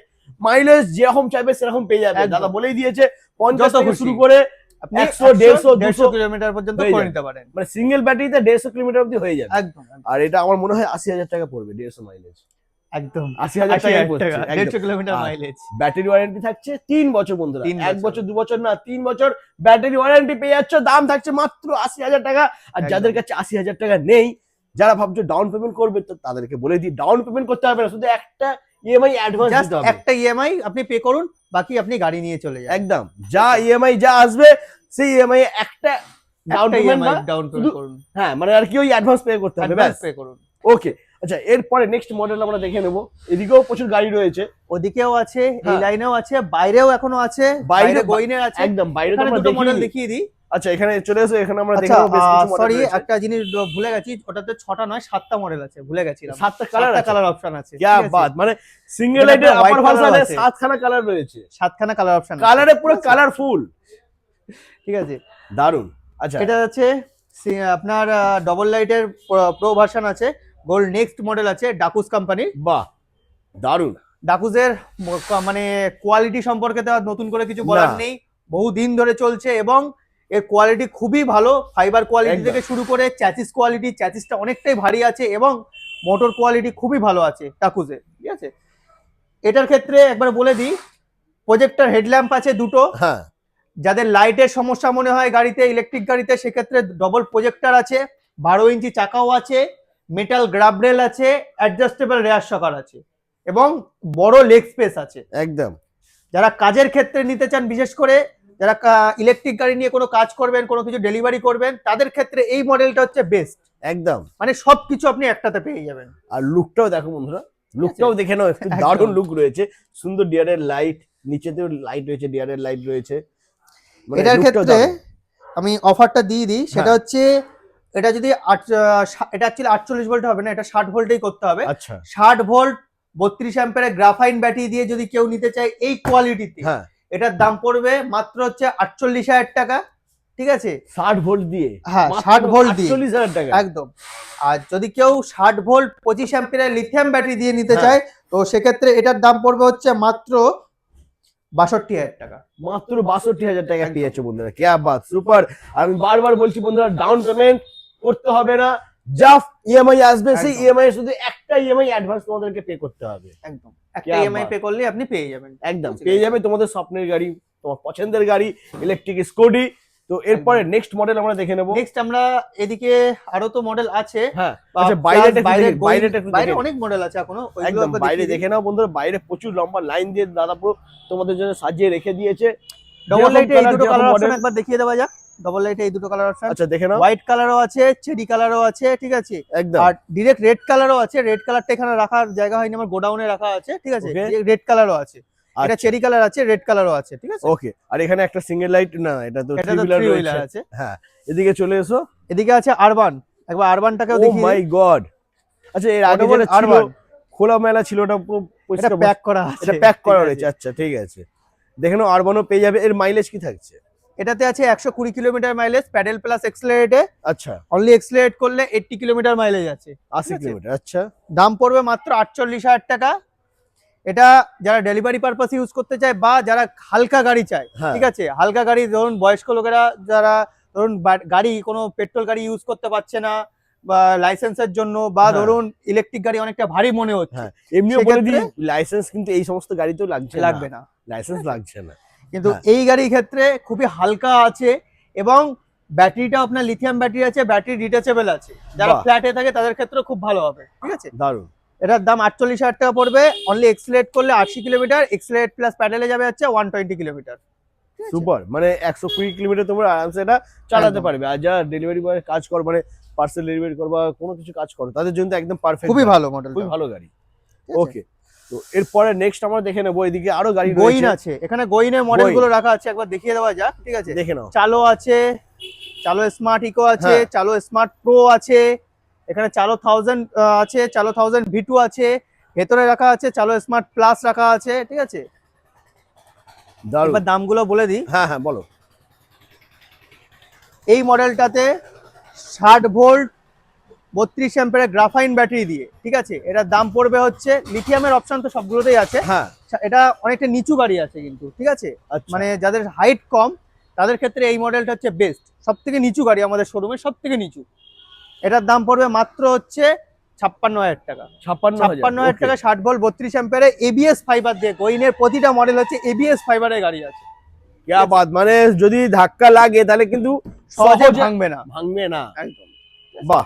মাইলেজ যেরকম চাইবে সেরকম পেয়ে যাবে। একদম। দাদা বলেই দিয়েছে 50 যত থেকে খুশি। শুরু করে আপনি 100, 150, 150 কিলোমিটার পর্যন্ত হয়ে করে যাবে। নিতে পারেন। মানে সিঙ্গেল ব্যাটারিতে 150 কিলোমিটার অবধি হয়ে যাবে। একদম একদম, আর এটা আমার মনে হয় 80,000 টাকা পড়বে 150 মাইলেজ। একদম 80,000 টাকায় 80,000 পড়ছে, টাকা, একদম। 150 কিলোমিটার আর মাইলেজ। ব্যাটারি ওয়ারেন্টি থাকছে 3 বছর বন্ধুরা, 3 1 বছর। বছর 2 বছর না, 3 বছর ব্যাটারি ওয়ারেন্টি পেয়ে যাচ্ছ। দাম থাকছে মাত্র 80,000 টাকা। আর একদম। যাদের কাছে 80,000 টাকা নেই, যারা ভাবছো ডাউন পেমেন্ট করবে, তো তাদেরকে বলে দিই ডাউন পেমেন্ট করতে হবে না, শুধু একটা ইএমআই অ্যাডভান্স জাস্ট দিতে হবে। একটা ইএমআই আপনি পে করুন, বাকি আপনি গাড়ি নিয়ে চলে যান। একদম, যা ইএমআই যা আসবে সেই ইএমআই একটা ডাউন একটা পেমেন্ট ইএমআই না, ডাউন শুধু করুন, হ্যাঁ, মানে আর কি ওই অ্যাডভান্স পে করতে হবে, অ্যাডভান্স ব্যাস। পে করুন। ওকে, আচ্ছা এরপরে নেক্সট মডেল আমরা দেখে নেবো, এদিকেও প্রচুর গাড়ি রয়েছে, ওদিকেও আছে, এই হ্যাঁ। লাইনেও আছে, বাইরেও এখনো আছে, বাইরে বাইরে গোইনের আছে। একদম বাইরে তো এখানে আমরা দুটো মডেল দেখিনি। দেখিয়ে দিই। আচ্ছা এখানে চলে এসো, এখানে আমরা দেখে আচ্ছা নেবো বেশ কিছু মডেল সরি, রয়েছে। একটা জিনিস ভুলে গেছি, ওটাতে 6টা নয় 7টা মডেল আছে, ভুলে গেছিলাম। 7টা কালার আছে, কালার অপশন আছে। क्या ঠিক আছে? बात, মানে সিঙ্গেল এটা লাইটের একটা আপার white color ভার্সনে আছে। 7খানা কালার রয়েছে, 7খানা কালার অপশন আছে। কালারে পুরো কালারফুল, ঠিক আছে। দারুন। আচ্ছা এটা হচ্ছে আপনার ডবল লাইটের প্রো ভার্সন আছে, গোল্ড নেক্সট মডেল আছে ডাকুস কোম্পানির। বাহ দারুন। ডাকুজের মানে কোয়ালিটি সম্পর্কে তো আর নতুন করে কিছু বলার না। নেই, বহু দিন ধরে চলছে এবং এর কোয়ালিটি খুবই ভালো, ফাইবার কোয়ালিটি একদম। থেকে শুরু করে চ্যাসিস কোয়ালিটি, চ্যাসিসটা অনেকটাই ভারী আছে এবং মোটর কোয়ালিটি খুবই ভালো আছে ডাকুজে। ঠিক আছে, এটার ক্ষেত্রে একবার বলে দিই, প্রজেক্টর হেডল্যাম্প আছে দুটো, হ্যাঁ যাদের লাইটের সমস্যা মনে হয় গাড়িতে, ইলেকট্রিক গাড়িতে, সেক্ষেত্রে ডবল প্রজেক্টর আছে, 12 ইঞ্চি চাকাও আছে, মেটাল গ্রাবরেল আছে, অ্যাডজাস্টেবল রেয়ার শকার আছে এবং বড় লেগ স্পেস আছে। একদম। যারা কাজের ক্ষেত্রে নিতে চান, বিশেষ করে যারা ইলেকট্রিক গাড়ি নিয়ে কোনো কাজ করবেন, কোনো কিছু ডেলিভারি করবেন, তাদের ক্ষেত্রে এই মডেলটা হচ্ছে বেস্ট। একদম, মানে সবকিছু আপনি একটাতে পেয়ে যাবেন। আর লুকটাও দেখো বন্ধুরা, লুকটাও দেখে নাও, একটু একদম। দারুণ লুক রয়েছে, সুন্দর ডিআরের লাইট, নিচেতেও লাইট রয়েছে, ডিআরের লাইট রয়েছে, মানে এটার lookটাও ক্ষেত্রে দারুণ। আমি অফারটা দিয়ে দিই, সেটা হ্যাঁ। হচ্ছে এটা যদি এটা অ্যাকচুয়ালি 48 ভোল্ট হবে না, এটা 60 ভোল্টেই করতে হবে। আচ্ছা 60 ভোল্ট 32 অ্যাম্পিয়ারের গ্রাফাইন ব্যাটারি দিয়ে যদি কেউ নিতে চায় এই কোয়ালিটিতে, হ্যাঁ, এটার দাম পড়বে মাত্র হচ্ছে 48,000 টাকা। ঠিক আছে, 60 ভোল্ট দিয়ে, হ্যাঁ, মাত্র 60 ভোল্ট দিয়ে। 48,000 টাকা। একদম। আর যদি কেউ 60 ভোল্ট 25 অ্যাম্পিয়ারের লিথিয়াম ব্যাটারি দিয়ে নিতে হ্যাঁ। চায়, তো সেক্ষেত্রে এটার দাম পড়বে হচ্ছে মাত্র 62,000 টাকা। মাত্র 62,000 টাকা পেয়ে যাচ্ছে বন্ধুরা, क्या बात, সুপার। আমি বারবার বলছি বন্ধুরা, ডাউন পেমেন্ট করতে হবে না, জাস্ট ইএমআই আসবে, সেই একদম। ইএমআই শুধু একটা ইএমআই অ্যাডভান্স তোমাদেরকে পে করতে হবে, একদম, একটা क्या ইএমআই बात। পে করলে আপনি পেয়ে যাবেন। একদম বুঝলে? পেয়ে যাবে তোমাদের স্বপ্নের গাড়ি, তোমার পছন্দের গাড়ি, ইলেকট্রিক স্কুটি। তো এরপরে নেক্সট মডেল আমরা দেখে নেবো। নেক্সট আমরা এদিকে আরো তো মডেল আছে। হ্যাঁ বা আচ্ছা, plus বাইরেটা বাইরে বাইরেটা একটু বাইরে দেখে নিই। অনেক মডেল আছে এখনো, ওইগুলো একদম একবার বাইরে দেখিয়ে দিই। দেখে নাও বন্ধুরা, বাইরে প্রচুর লম্বা লাইন দিয়ে দাদা পুরো তোমাদের জন্য সাজিয়ে রেখে দিয়েছে। ডবল যেরকম লাইটে এই colour, দুটো যেরকম কালার অপশন model। একবার দেখিয়ে দেওয়া যাক। ডবল লাইটে এই দুটো কালার অপশন, আচ্ছা দেখে নাও, হোয়াইট কালারও আছে, চেরি কালারও আছে। ঠিক আছে, একদম আর ডিরেক্ট রেড কালারও আছে। রেড কালারটা এখানে রাখার জায়গা হয়নি, আমার গোডাউনে রাখা আছে। ঠিক আছে, Okay. রেড কালারও আছে, এটা আচ্ছা, চেরি কালার আছে, রেড কালারও আছে। ঠিক আছে, ওকে। আর এখানে একটা সিঙ্গেল লাইট, না এটা তো এটা থ্রি তো হুইলার 3 রয়েছে। হুইলার আছে। হ্যাঁ এদিকে চলে এসো। এদিকে আছে আরবান, একবার আরবানটাকেও ও দেখিয়ে মাই দিই। গড, আচ্ছা এর আগে Portable যেটা ছিল Urban। খোলা মেলা ছিল, ওটা পুরো এটা পরিষ্কার প্যাক করা আছে, এটা প্যাক করা ঠিক রয়েছে। আছে। আচ্ছা ঠিক আছে, দেখে নাও, আরবানও পেয়ে যাবে। এর মাইলেজ কি থাকছে? এটাতে আছে 120 কিলোমিটার মাইলেজ, প্যাডেল প্লাস এক্সেলারেটে। আচ্ছা অনলি এক্সেলারেট করলে 80 কিলোমিটার মাইলেজ আছে। 80 কিলোমিটার। আচ্ছা দাম পড়বে মাত্র 48,000 টাকা। এটা যারা ডেলিভারি পারপাস ইউজ করতে চায় বা যারা হালকা গাড়ি চায়, হ্যাঁ। ঠিক আছে, হালকা গাড়ি, ধরুন বয়স্ক লোকেরা যারা ধরুন গাড়ি কোনো পেট্রোল গাড়ি ইউজ করতে পারছে না বা লাইসেন্সের জন্য, বা হ্যাঁ। ধরুন ইলেকট্রিক গাড়ি অনেকটা ভারী মনে হচ্ছে, হ্যাঁ এমনিও বলে দিই, সেক্ষেত্রে লাইসেন্স কিন্তু এই সমস্ত গাড়িতেও লাগছে লাগবে না। লাইসেন্স লাগছে না। কিন্তু হ্যাঁ। এই গাড়ির ক্ষেত্রে খুবই হালকা আছে এবং ব্যাটারিটা আপনার লিথিয়াম ব্যাটারি আছে, ব্যাটারি ডিটাচেবল আছে। যারা বাহ। ফ্ল্যাটে থাকে তাদের ক্ষেত্রে খুব ভালো হবে। ঠিক আছে, দারুন। এটার দাম 48,000 টাকা পড়বে। অনলি এক্সেলারেট করলে 80 কিলোমিটার, এক্সেলারেট প্লাস প্যাডেলে যাবে হচ্ছে 120 কিলোমিটার। সুপার, মানে 120 কিলোমিটার তোমরা আরামসে এটা চালাতে একদম। পারবে। আর যারা ডেলিভারি বয় কাজ করো, মানে পার্সেল ডেলিভারি করো বা কোনো কিছু কাজ করো, তাদের জন্য তো একদম পারফেক্ট, খুবই ভালো মডেল, খুবই ভালো গাড়ি। ওকে, তো এরপরে নেক্সট আমরা দেখে নেবো, এদিকে আরো গাড়ি গোইন রয়েছে, আছে, এখানে গোইনের মডেল গুলো রাখা আছে, একবার দেখিয়ে দেওয়া যাক। ঠিক আছে, দেখে নাও। চালো আছে, চালো স্মার্ট ইকো আছে, হ্যাঁ। চালো স্মার্ট প্রো আছে, এখানে চালো 1000 আছে, চালো 1000 V2 আছে, ভেতরে রাখা আছে চালো স্মার্ট প্লাস রাখা আছে। ঠিক আছে, দারুন। এবার দামগুলো বলে দিই। হ্যাঁ হ্যাঁ বলো। এই মডেলটাতে 60 ভোল্ট 32 অ্যাম্পিয়ারের গ্রাফাইন ব্যাটারি দিয়ে, ঠিক আছে, এটার দাম পড়বে হচ্ছে, লিথিয়ামের অপশন তো সবগুলোতেই আছে, হ্যাঁ এটা অনেকটা নিচু গাড়ি আছে কিন্তু। ঠিক আছে, আচ্ছা, মানে যাদের হাইট কম তাদের ক্ষেত্রে এই মডেলটা হচ্ছে বেস্ট, সব থেকে নিচু গাড়ি আমাদের শোরুমে, সব থেকে নিচু। এটার দাম পড়বে মাত্র হচ্ছে 56,000 টাকা। 56,000 টাকা, 60 ভোল্ট 32 অ্যাম্পিয়ারে এবিএস ফাইবার দিয়ে। গোইনের প্রতিটা মডেল হচ্ছে এবিএস ফাইবারের গাড়ি আছে। क्या बात, মানে যদি ধাক্কা লাগে তাহলে কিন্তু সহজে সহজে ভাঙবে না, ভাঙবে না। একদম। বাহ,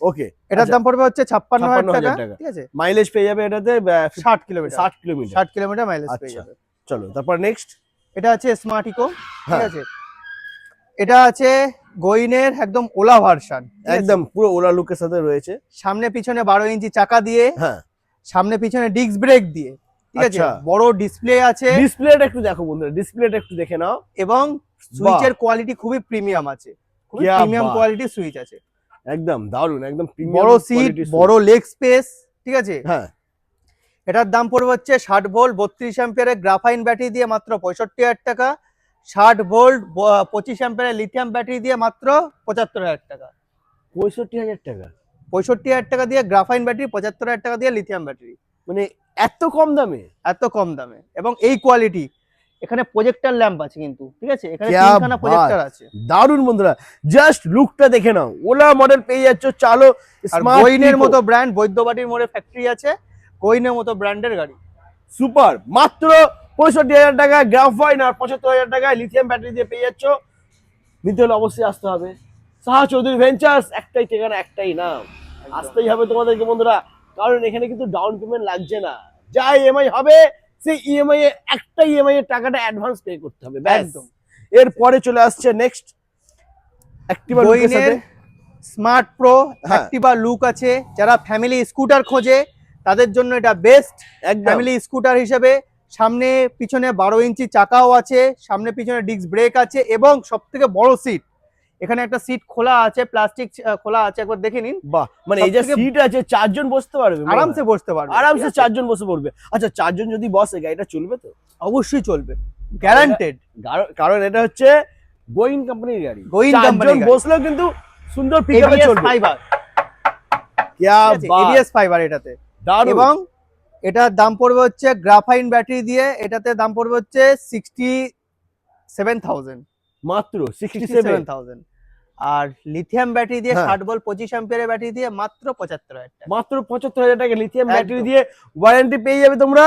ওকে। এটার দাম পড়বে হচ্ছে 56,000 টাকা। 56,000 টাকা। ঠিক আছে, মাইলেজ পেয়ে যাবে এটাতে 60 কিলোমিটার, 60 কিলোমিটার। 60 কিলোমিটার মাইলেজ পেয়ে আচ্ছা যাবে। চলো তারপর নেক্সট। এটা আছে স্মার্ট ইকো। ঠিক হ্যাঁ। আছে, এটা আছে গোইনের একদম ওলা ভার্সন, একদম পুরো ওলা লুকের সাথে রয়েছে। সামনে পিছনে 12 ইঞ্চি চাকা দিয়ে, হ্যাঁ, সামনে পিছনে ডিস্ক ব্রেক দিয়ে, ঠিক আছে, আচ্ছা। বড় ডিসপ্লে আছে ডিসপ্লেটা একটু দেখো বন্ধুরা, ডিসপ্লেটা একটু দেখে নাও। এবং সুইচের কোয়ালিটি খুবই প্রিমিয়াম আছে, খুবই क्या প্রিমিয়াম बात। কোয়ালিটির সুইচ আছে। একদম দারুন, একদম প্রিমিয়াম বড় সিট, বড় লেগ স্পেস, ঠিক আছে। হ্যাঁ, এটার দাম পড়বে হচ্ছে 60 ভোল্ট 32 অ্যাম্পিয়ারের গ্রাফাইন ব্যাটারি দিয়ে মাত্র 65,000 টাকা, 60 ভোল্ট 25 অ্যাম্পিয়ারের লিথিয়াম ব্যাটারি দিয়ে মাত্র 75,000 টাকা। 65,000 টাকা, 65,000 টাকা দিয়ে গ্রাফাইন ব্যাটারি, 75,000 টাকা দিয়ে লিথিয়াম ব্যাটারি, মানে এত কম দামে। এত কম দামে এবং এই কোয়ালিটি। এখানে প্রজেক্টর ল্যাম্প আছে কিন্তু, ঠিক আছে, এখানে क्या 3খানা প্রজেক্টর बात। আছে। দারুন বন্ধুরা, জাস্ট লুকটা দেখে নাও। ওলা মডেল পেয়ে যাচ্ছ, চালো আর স্মার্ট গোইনের মতো ব্র্যান্ড, বৈদ্যবাটির মোড়ে ফ্যাক্টরি আছে, গোইনের মতো ব্র্যান্ডের গাড়ি। সুপার, মাত্র 65,000 টাকা গ্রাফাইন আর 75,000 টাকায় লিথিয়াম ব্যাটারি দিয়ে পেয়ে যাচ্ছ। নিতে হলে অবশ্যই আসতে হবে সাহা চৌধুরী ভেঞ্চার্স। একটাই ঠিকানা, একটাই নাম, আসতেই হবে তোমাদেরকে বন্ধুরা, কারণ এখানে কিন্তু ডাউন পেমেন্ট লাগছে না। যা ইএমআই হবে সেই ইএমআই এর একটা ইএমআই এর টাকাটা অ্যাডভান্স পে করতে হবে, ব্যাস। একদম। এরপরে চলে আসছে নেক্সট অ্যাক্টিভা লুকের গোইনের সাথে। স্মার্ট প্রো হ্যাঁ। অ্যাক্টিভা লুক আছে, যারা ফ্যামিলি স্কুটার খোঁজে তাদের জন্য এটা বেস্ট একদম ফ্যামিলি স্কুটার হিসেবে। সামনে পিছনে 12 ইঞ্চি চাকাও আছে, সামনে পিছনে ডিস্ক ব্রেক আছে এবং সবথেকে বড় সিট। এখানে একটা সিট খোলা আছে, প্লাস্টিক খোলা আছে, একবার দেখে নিন। বাহ, মানে এই যে সবথেকে- সিট আছে, চারজন বসতে পারবে মনে হয়। আরামসে বসতে পারবে, আরামসে ঠিক আছে? চারজন বসে পড়বে। আচ্ছা, চারজন যদি বসে গাড়িটা চলবে তো? অবশ্যই চলবে, গ্যারান্টেড। কারণ এটা হচ্ছে গোইন কোম্পানির গাড়ি, গোইন চারজন কোম্পানির গাড়ি। বসলেও কিন্তু সুন্দর পিকআপে ABS চলবে। ফাইবার, क्या बात। ABS ফাইবার এটাতে। দারুণ। এবং এটার দাম পড়বে হচ্ছে গ্রাফাইন ব্যাটারি দিয়ে, এটাতে দাম পড়বে হচ্ছে 67,000, মাত্র 67। 67,000। আর লিথিয়াম ব্যাটারি দিয়ে হ্যাঁ। 60 ভোল্ট 25 অ্যাম্পিয়ারের ব্যাটারি দিয়ে মাত্র 75,000 টাকা। মাত্র 75,000 টাকা লিথিয়াম ব্যাটারি একদম। দিয়ে ওয়ারেন্টি পেয়ে যাবে তোমরা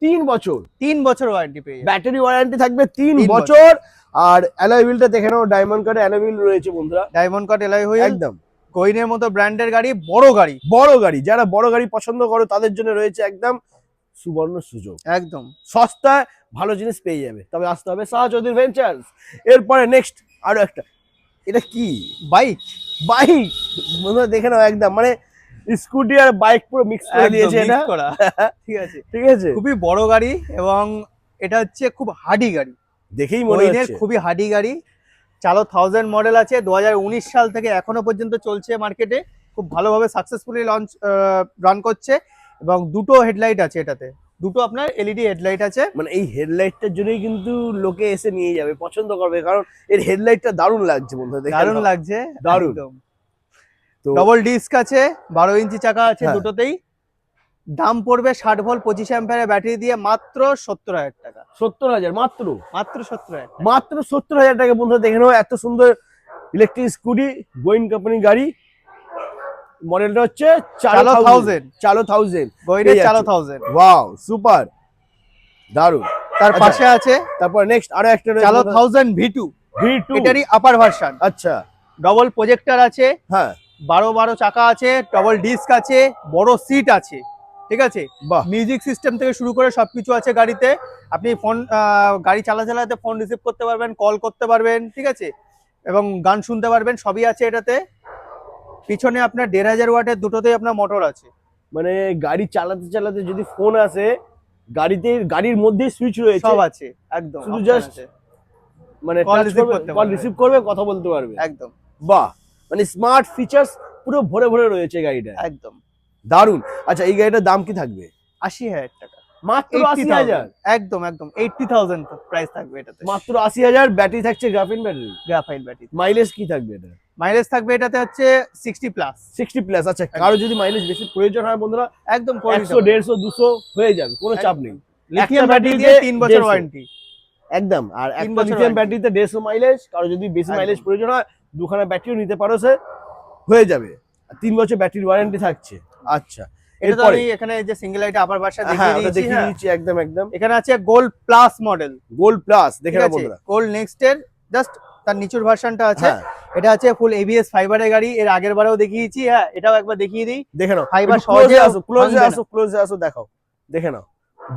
3 বছর। 3 বছর ওয়ারেন্টি পেয়ে যাবে। ব্যাটারি ওয়ারেন্টি থাকবে 3 তিন বছর। আর অ্যালয় হুইলটা দেখে নাও, ডায়মন্ড কার্ডে অ্যালয় হুইল রয়েছে বন্ধুরা। ডায়মন্ড কাট এলয় হুইল, একদম গোইনের মতো ব্র্যান্ডের গাড়ি, বড় গাড়ি, বড় গাড়ি, যারা বড় গাড়ি পছন্দ করো তাদের জন্য রয়েছে একদম সুবর্ণ সুযোগ। একদম। সস্তায় ভালো জিনিস পেয়ে যাবে, তবে আসতে হবে সাহা চৌধুরী ভেঞ্চার্স। এরপরে নেক্সট আরো একটা, এটা কি বাইক, বাইক বন্ধুরা দেখে নাও, একদম মানে স্কুটি আর বাইক পুরো মিক্স করে দিয়েছে এটা, করা, ঠিক আছে। ঠিক আছে? খুবই বড় গাড়ি এবং এটা হচ্ছে খুব হার্ডি গাড়ি, দেখেই মনে গোইনের হচ্ছে। খুবই হার্ডি গাড়ি। চালো 1000 মডেল আছে, 2019 সাল থেকে এখনো পর্যন্ত চলছে মার্কেটে, খুব ভালোভাবে সাকসেসফুলি লঞ্চ রান করছে এবং দুটো হেডলাইট আছে এটাতে, দুটো আপনার এলইডি হেডলাইট আছে। মানে এই হেডলাইটটার জন্যই কিন্তু লোকে এসে নিয়ে যাবে, পছন্দ করবে, কারণ এর হেডলাইটটা দারুণ লাগছে বন্ধুরা, দেখে দারুণ নাও। লাগছে, দারুণ। তো ডবল ডিস্ক আছে, 12 ইঞ্চি চাকা আছে হ্যাঁ। দুটোতেই। দাম পড়বে 60 ভোল্ট 25 অ্যাম্পিয়ারের ব্যাটারি দিয়ে মাত্র 70,000 টাকা, 70,000 মাত্র, মাত্র 70,000 টাকা। মাত্র 70,000 টাকা বন্ধুরা দেখে নাও, এত সুন্দর ইলেকট্রিক স্কুটি, গোইন কোম্পানির গাড়ি। মডেলটা হচ্ছে চালো 1000, চালো 1000, গোইনের পেয়ে চালো যাচ্ছ। 1000। ওয়াও, সুপার, দারুণ। তার আচ্ছা। পাশে আছে তারপর নেক্সট আরো একটা রয়েছে চালো বন্ধুরা, 1000 V2, V2। এটারই আপার ভার্সন। আচ্ছা, ডবল প্রজেক্টর আছে, হ্যাঁ, 12 চাকা আছে, ডবল ডিস্ক আছে, বড় সিট আছে, ঠিক আছে। বাহ, মিউজিক সিস্টেম থেকে শুরু করে সবকিছু আছে গাড়িতে। আপনি ফোন গাড়ি চালাতে ফোন রিসিভ করতে পারবেন, কল করতে পারবেন, ঠিক আছে, এবং গান শুনতে পারবেন, সবই আছে এটাতে। পিছনে আপনার 1500 ওয়াটের দুটোতেই আপনার মোটর আছে। মানে গাড়ি চালাতে চালাতে যদি ফোন আসে, গাড়ির মধ্যে সুইচ রয়েছে, সব আছে একদম, শুধু option just আছে। মানে Call touch receive করবে, করতে কল পারবে। রিসিভ করবে, কথা বলতে পারবে। একদম বাহ, মানে স্মার্ট ফিচার্স পুরো ভরে ভরে রয়েছে গাড়িটা, একদম। দারুণ। আচ্ছা, এই গাড়িটার দাম কি থাকবে? 80,000 টাকা, মাত্র 80,000, একদম একদম 80,000 প্রাইস থাকবে এটাতে। মাত্র 80,000। ব্যাটারি থাকছে graphene battery, graphite battery. Mileage কি থাকবে এটা? মাইলেজ থাকবে এটাতে হচ্ছে 60 প্লাস। 60 প্লাস। আচ্ছা, কারো যদি মাইলেজ বেশি প্রয়োজন হয় বন্ধুরা, একদম 100, 150, 200 হয়ে যাবে, কোনো চাপ নেই। লিথিয়াম একটা ব্যাটারি ব্যাটারিতে দিয়ে 3 বছর 150 ওয়ারেন্টি। একদম। আর 3 একটা বছর লিথিয়াম warranty। ব্যাটারিতে 150 মাইলেজ, কারো যদি বেশি একদম। মাইলেজ প্রয়োজন হয় দুখানা ব্যাটারিও নিতে পারো, সে হয়ে যাবে। আর 3 বছর ব্যাটারি ওয়ারেন্টি থাকছে। আচ্ছা, এটা তো এরপরে আমি এখানে যে সিঙ্গেল লাইট আপার ভার্সন হ্যাঁ, দেখিয়ে ওটা দিয়েছি। দেখিয়ে হ্যাঁ, দিচ্ছি, একদম একদম। এখানে আছে gold plus model, gold plus দেখে ঠিক নাও আছে, বন্ধুরা। গোল্ড নেক্সট এর জাস্ট তার নিচুর ভার্সনটা আছে। হ্যাঁ, এটা আছে ফুল এবিএস ফাইবারের গাড়ি, এর আগের বারেও দেখিয়েছি। হ্যাঁ, এটাও একবার দেখিয়ে দিই। দেখে নাও, ফাইবার একটু close এ সহজে আসো, ক্লোজে ভাঙবে আসো, ক্লোজে আসো, দেখাও, দেখে নাও,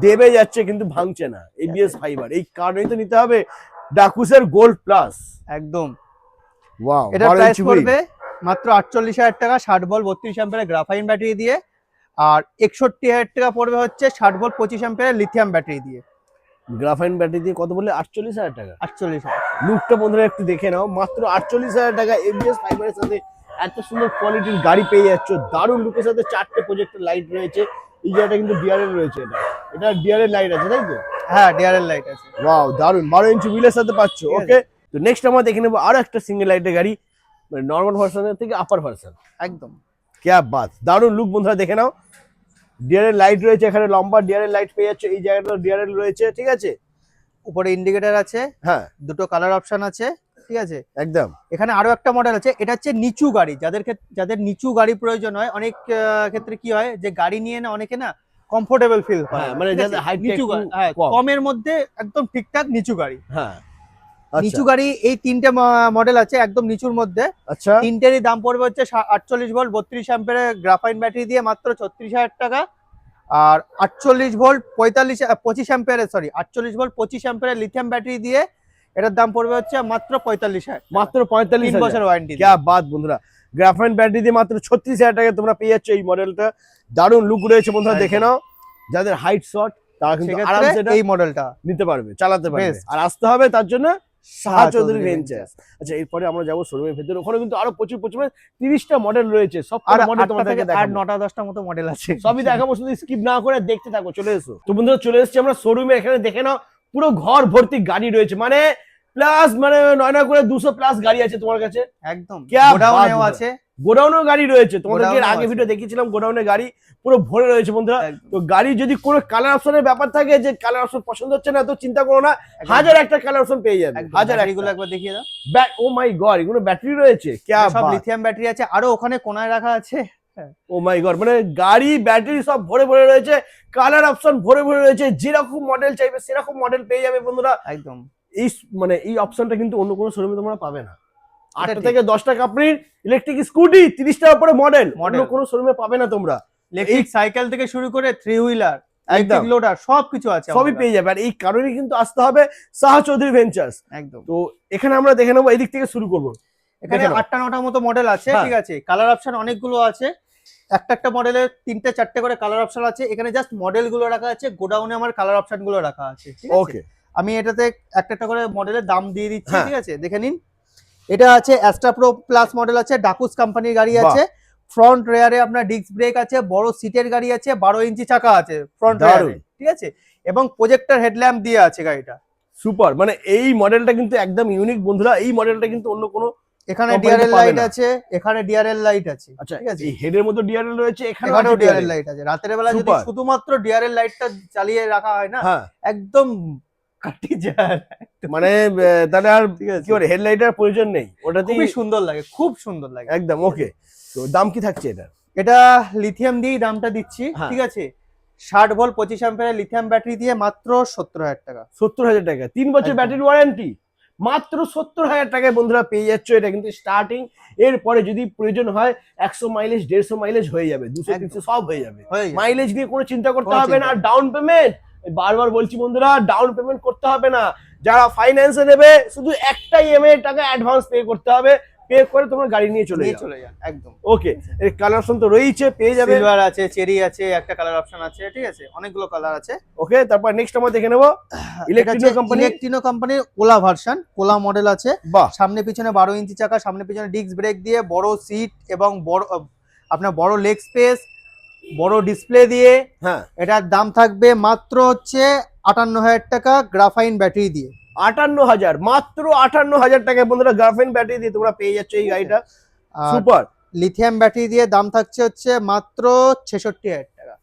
দেবে যাচ্ছে কিন্তু ভাঙছে না। এবিএস ফাইবার, এই কারণেই তো নিতে হবে ডাকুসের গোল্ড প্লাস। একদম ওয়াও, এটা প্রাইস পড়বে মাত্র 48,000 টাকা, 60 ভোল্ট 32 অ্যাম্পিয়ারের গ্রাফাইন ব্যাটারি দিয়ে। আর 61,000 টাকা পড়বে হচ্ছে 60 ভোল্ট 25 অ্যাম্পিয়ারের লিথিয়াম ব্যাটারি দিয়ে। গ্রাফাইন ব্যাটারি দিয়ে কত বললে? 48,000 টাকা। 48,000। লুকটা বন্ধুরা একটু দেখে নাও, মাত্র 48,000 টাকা এবিএস ফাইবারের সাথে এত সুন্দর কোয়ালিটির গাড়ি পেয়ে যাচ্ছ। দারুণ লুকের সাথে 4টে প্রজেক্টর লাইট রয়েছে। এই জায়গাটা কিন্তু ডিআরএল রয়েছে, এটা ডিআরএল লাইট আছে তাই তো? হ্যাঁ, ডিআরএল লাইট আছে। ওয়াও, দারুণ 12 ইঞ্চি হুইলের সাথে পাচ্ছ। ঠিক আছে। ওকে, তো নেক্সট আমরা দেখে নেবো আরো একটা সিঙ্গেল লাইটের গাড়ি, মানে নর্মাল ভার্সনের থেকে আপার ভার্সন। একদম ক্যা বাত, দারুণ লুক বন্ধুরা দেখে নাও। ডিআরএল লাইট রয়েছে এখানে, লম্বা ডিআরএল লাইট পেয়ে যাচ্ছ। এই জায়গাটা ডিআরএল রয়েছে, ঠিক আছে। উপরে ইন্ডিকেটর আছে, হ্যাঁ, দুটো কালার অপশন আছে, ঠিক আছে। একদম। এখানে আরো একটা মডেল আছে, এটা হচ্ছে নিচু গাড়ি, যাদের নিচু গাড়ি প্রয়োজন হয়। অনেক ক্ষেত্রে কি হয় যে গাড়ি নিয়ে না অনেকে না কমফোর্টেবল ফিল করে, হ্যাঁ, মানে ঠিক আছে? যাদের হাইট নিচু গাড়ি, হ্যাঁ, কমের মধ্যে একদম ঠিকঠাক নিচু গাড়ি। হ্যাঁ, নিচু গাড়ি এই 3টে মডেল আছে একদম নিচুর মধ্যে। আচ্ছা, তিনটেরই দাম পড়বে হচ্ছে 48 ভোল্ট 32 অ্যাম্পিয়ারের গ্রাফাইন ব্যাটারি দিয়ে মাত্র 36,000 টাকা। আর 48 ভোল্ট 25 অ্যাম্পিয়ারের 48 ভোল্ট 25 অ্যাম্পিয়ারের লিথিয়াম ব্যাটারি দিয়ে এটার দাম পড়বে হচ্ছে মাত্র 45,000, মাত্র 45,000। 3 বছর ওয়ারেন্টি। ক্যা বাত বন্ধুরা, গ্রাফাইন ব্যাটারি দিয়ে মাত্র 36,000 টাকায় তোমরা পেয়ে যাচ্ছ এই মডেলটা। দারুণ লুক রয়েছে বন্ধুরা, দেখে নাও। যাদের হাইট শর্ট তারা কিন্তু আরামসে এটা এই মডেলটা নিতে পারবে, চালাতে পারবে। Best। আর আসতে হবে তার জন্য সাহা চৌধুরী চৌধুরী ভেঞ্চার্স। আচ্ছা, এরপরে আমরা যাবো শোরুমের ভেতরে, ওখানে কিন্তু আরো প্রচুর 30টা মডেল রয়েছে। সব আর মডেল 8টা তোমাদেরকে থেকে আর দেখাবো। 9টা 10টা মতো মডেল আছে, সবই দেখাবো, শুধু স্কিপ না করে দেখতে থাকো। চলে এসো। তো বন্ধুরা চলে এসেছি আমরা শোরুমে, এখানে দেখে নাও পুরো ঘর ভর্তি গাড়ি রয়েছে, মানে প্লাস মানে 9 করে 200 প্লাস গাড়ি আছে তোমার কাছে। একদম। ক্যা গোডাউনেও বাত আছে, গোডাউনেও গাড়ি রয়েছে। তোমাদেরকে এর গোডাউনেও আগে আছে। ভিডিও দেখিয়েছিলাম, গোডাউনে গাড়ি পুরো ভরে রয়েছে বন্ধুরা। একদম। তো গাড়ি যদি কোনো কালার অপশনের ব্যাপার থাকে, যে কালার অপশন পছন্দ হচ্ছে না, তো চিন্তা করো না, হাজার একটা কালার অপশন পেয়ে যাবে। হাজার এগুলো একবার দেখিয়ে দাও। ও মাই গড, এগুলো ব্যাটারি রয়েছে, ক্যা সব বাত। লিথিয়াম ব্যাটারি আছে, আরো ওখানে কোনায় রাখা আছে। ও মাই গড, মানে গাড়ি ব্যাটারি সব ভরে ভরে রয়েছে, কালার অপশন ভরে ভরে রয়েছে। যেরকম মডেল চাইবে সেরকম মডেল পেয়ে যাবে বন্ধুরা। একদম। এই মানে এই অপশনটা কিন্তু অন্য কোনো শোরুমে তোমরা পাবে না। 8টা ঠিক। থেকে 10টা কোম্পানির ইলেকট্রিক স্কুটি, 30টার উপরে মডেল অন্য Model। কোনো শোরুমে পাবে না তোমরা। ইলেকট্রিক সাইকেল থেকে শুরু করে 3 হুইলার, একদম ইলেকট্রিক লোডার সবকিছু আছে, সবই পেয়ে যাবে। আর এই কারণে কিন্তু আসতে হবে সাহা চৌধুরী ভেঞ্চার্স। একদম। তো এখানে আমরা দেখে নেবো, এদিক থেকে শুরু করবো। এখানে দেখে নাও। 8টা 9টা মতো মডেল আছে, হ্যাঁ। ঠিক আছে। কালার অপশন অনেকগুলো আছে, একটা মডেলে 3টে 4টে করে কালার অপশন আছে। এখানে জাস্ট মডেল গুলো রাখা আছে, গোডাউনে আমার কালার অপশন গুলো রাখা আছে, ঠিক আছে। ওকে, আমি এটাতে একটা করে মডেলের দাম দিয়ে দিচ্ছি, হ্যাঁ। ঠিক আছে, দেখে নিন। এটা আছে অ্যাস্ট্রা প্রো প্লাস মডেল আছে, ডাকুস কোম্পানির গাড়ি বাহ। আছে। ফ্রন্ট রেয়ারে আপনার ডিস্ক ব্রেক আছে, বড় সিটের গাড়ি আছে, 12 ইঞ্চি চাকা আছে ফ্রন্ট রেয়ারে, দারুণ। ঠিক আছে। এবং প্রজেক্টর হেডল্যাম্প দিয়ে আছে গাড়িটা। সুপার, মানে এই মডেলটা কিন্তু একদম ইউনিক বন্ধুরা। এই মডেলটা কিন্তু অন্য কোনো এখানে Company ডিআরএল পাবে লাইট না। আছে, এখানে ডিআরএল লাইট আছে, আচ্ছা, ঠিক আছে। এই হেডের মধ্যে ডিআরএল রয়েছে, এখানেও ডিআরএল লাইট আছে। রাতের বেলা যদি Super। শুধুমাত্র ডিআরএল লাইটটা চালিয়ে রাখা হয় না, হ্যাঁ, একদম কাটি যায়, মানে তাহলে আর ঠিক আছে। কি করে হেডলাইটের প্রয়োজন নেই, ওটাতেই খুবই সুন্দর লাগে, খুব সুন্দর লাগে একদম। ওকে, তো দাম কি থাকছে এটা? এটা লিথিয়াম দিয়েই দামটা দিচ্ছি, হ্যাঁ। ঠিক আছে। 60 ভোল্ট 25 অ্যাম্পিয়ারের লিথিয়াম ব্যাটারি দিয়ে মাত্র 70,000 টাকা। 70,000 টাকা, 3 বছর একদম। ব্যাটারি ওয়ারেন্টি, মাত্র 70,000 টাকায় বন্ধুরা পেয়ে যাচ্ছ। এটা কিন্তু স্টার্টিং, এরপরে যদি প্রয়োজন হয় 100 মাইলেজ 150 মাইলেজ হয়ে যাবে, 200 300 সব হয়ে যাবে। হয়ে যাবে। মাইলেজ নিয়ে কোনো চিন্তা করতে কোনো হবে না। চিন্তা নেই। ডাউন পেমেন্ট, বারবার বলছি বন্ধুরা, ডাউন পেমেন্ট করতে হবে না। যারা ফাইন্যান্সে নেবে শুধু একটা ইএমআই টাকা অ্যাডভান্স পে করতে হবে, পে করে তোমরা গাড়ি নিয়ে চলে নিয়ে যাও। চলে যান, একদম। ওকে, এর কালার অপশন তো রয়েছে, পেয়ে যাবে। সিলভার আছে, চেরি আছে, একটা কালার অপশন আছে, ঠিক আছে, অনেকগুলো কালার আছে। ওকে, তারপর নেক্সট আমরা দেখে নেবো ইলেকট্রিনো কোম্পানি। ইলেকট্রিনো কোম্পানির ওলা ভার্সন, কোলা মডেল আছে। বাহ, সামনে পিছনে 12 ইঞ্চি চাকা, সামনে পিছনে ডিস্ক ব্রেক দিয়ে, বড় সিট এবং বড় আপনার বড় লেগ স্পেস, বড় ডিসপ্লে দিয়ে। হ্যাঁ, এটার দাম থাকবে মাত্র হচ্ছে 58,000 টাকা গ্রাফাইন ব্যাটারি দিয়ে। 58,000, মাত্র 58,000 টাকায় বন্ধুরা গ্রাফাইন ব্যাটারি দিয়ে তোমরা পেয়ে যাচ্ছ এই গাড়িটা। আর সুপার, লিথিয়াম ব্যাটারি দিয়ে দাম থাকছে হচ্ছে মাত্র 66,000 টাকা।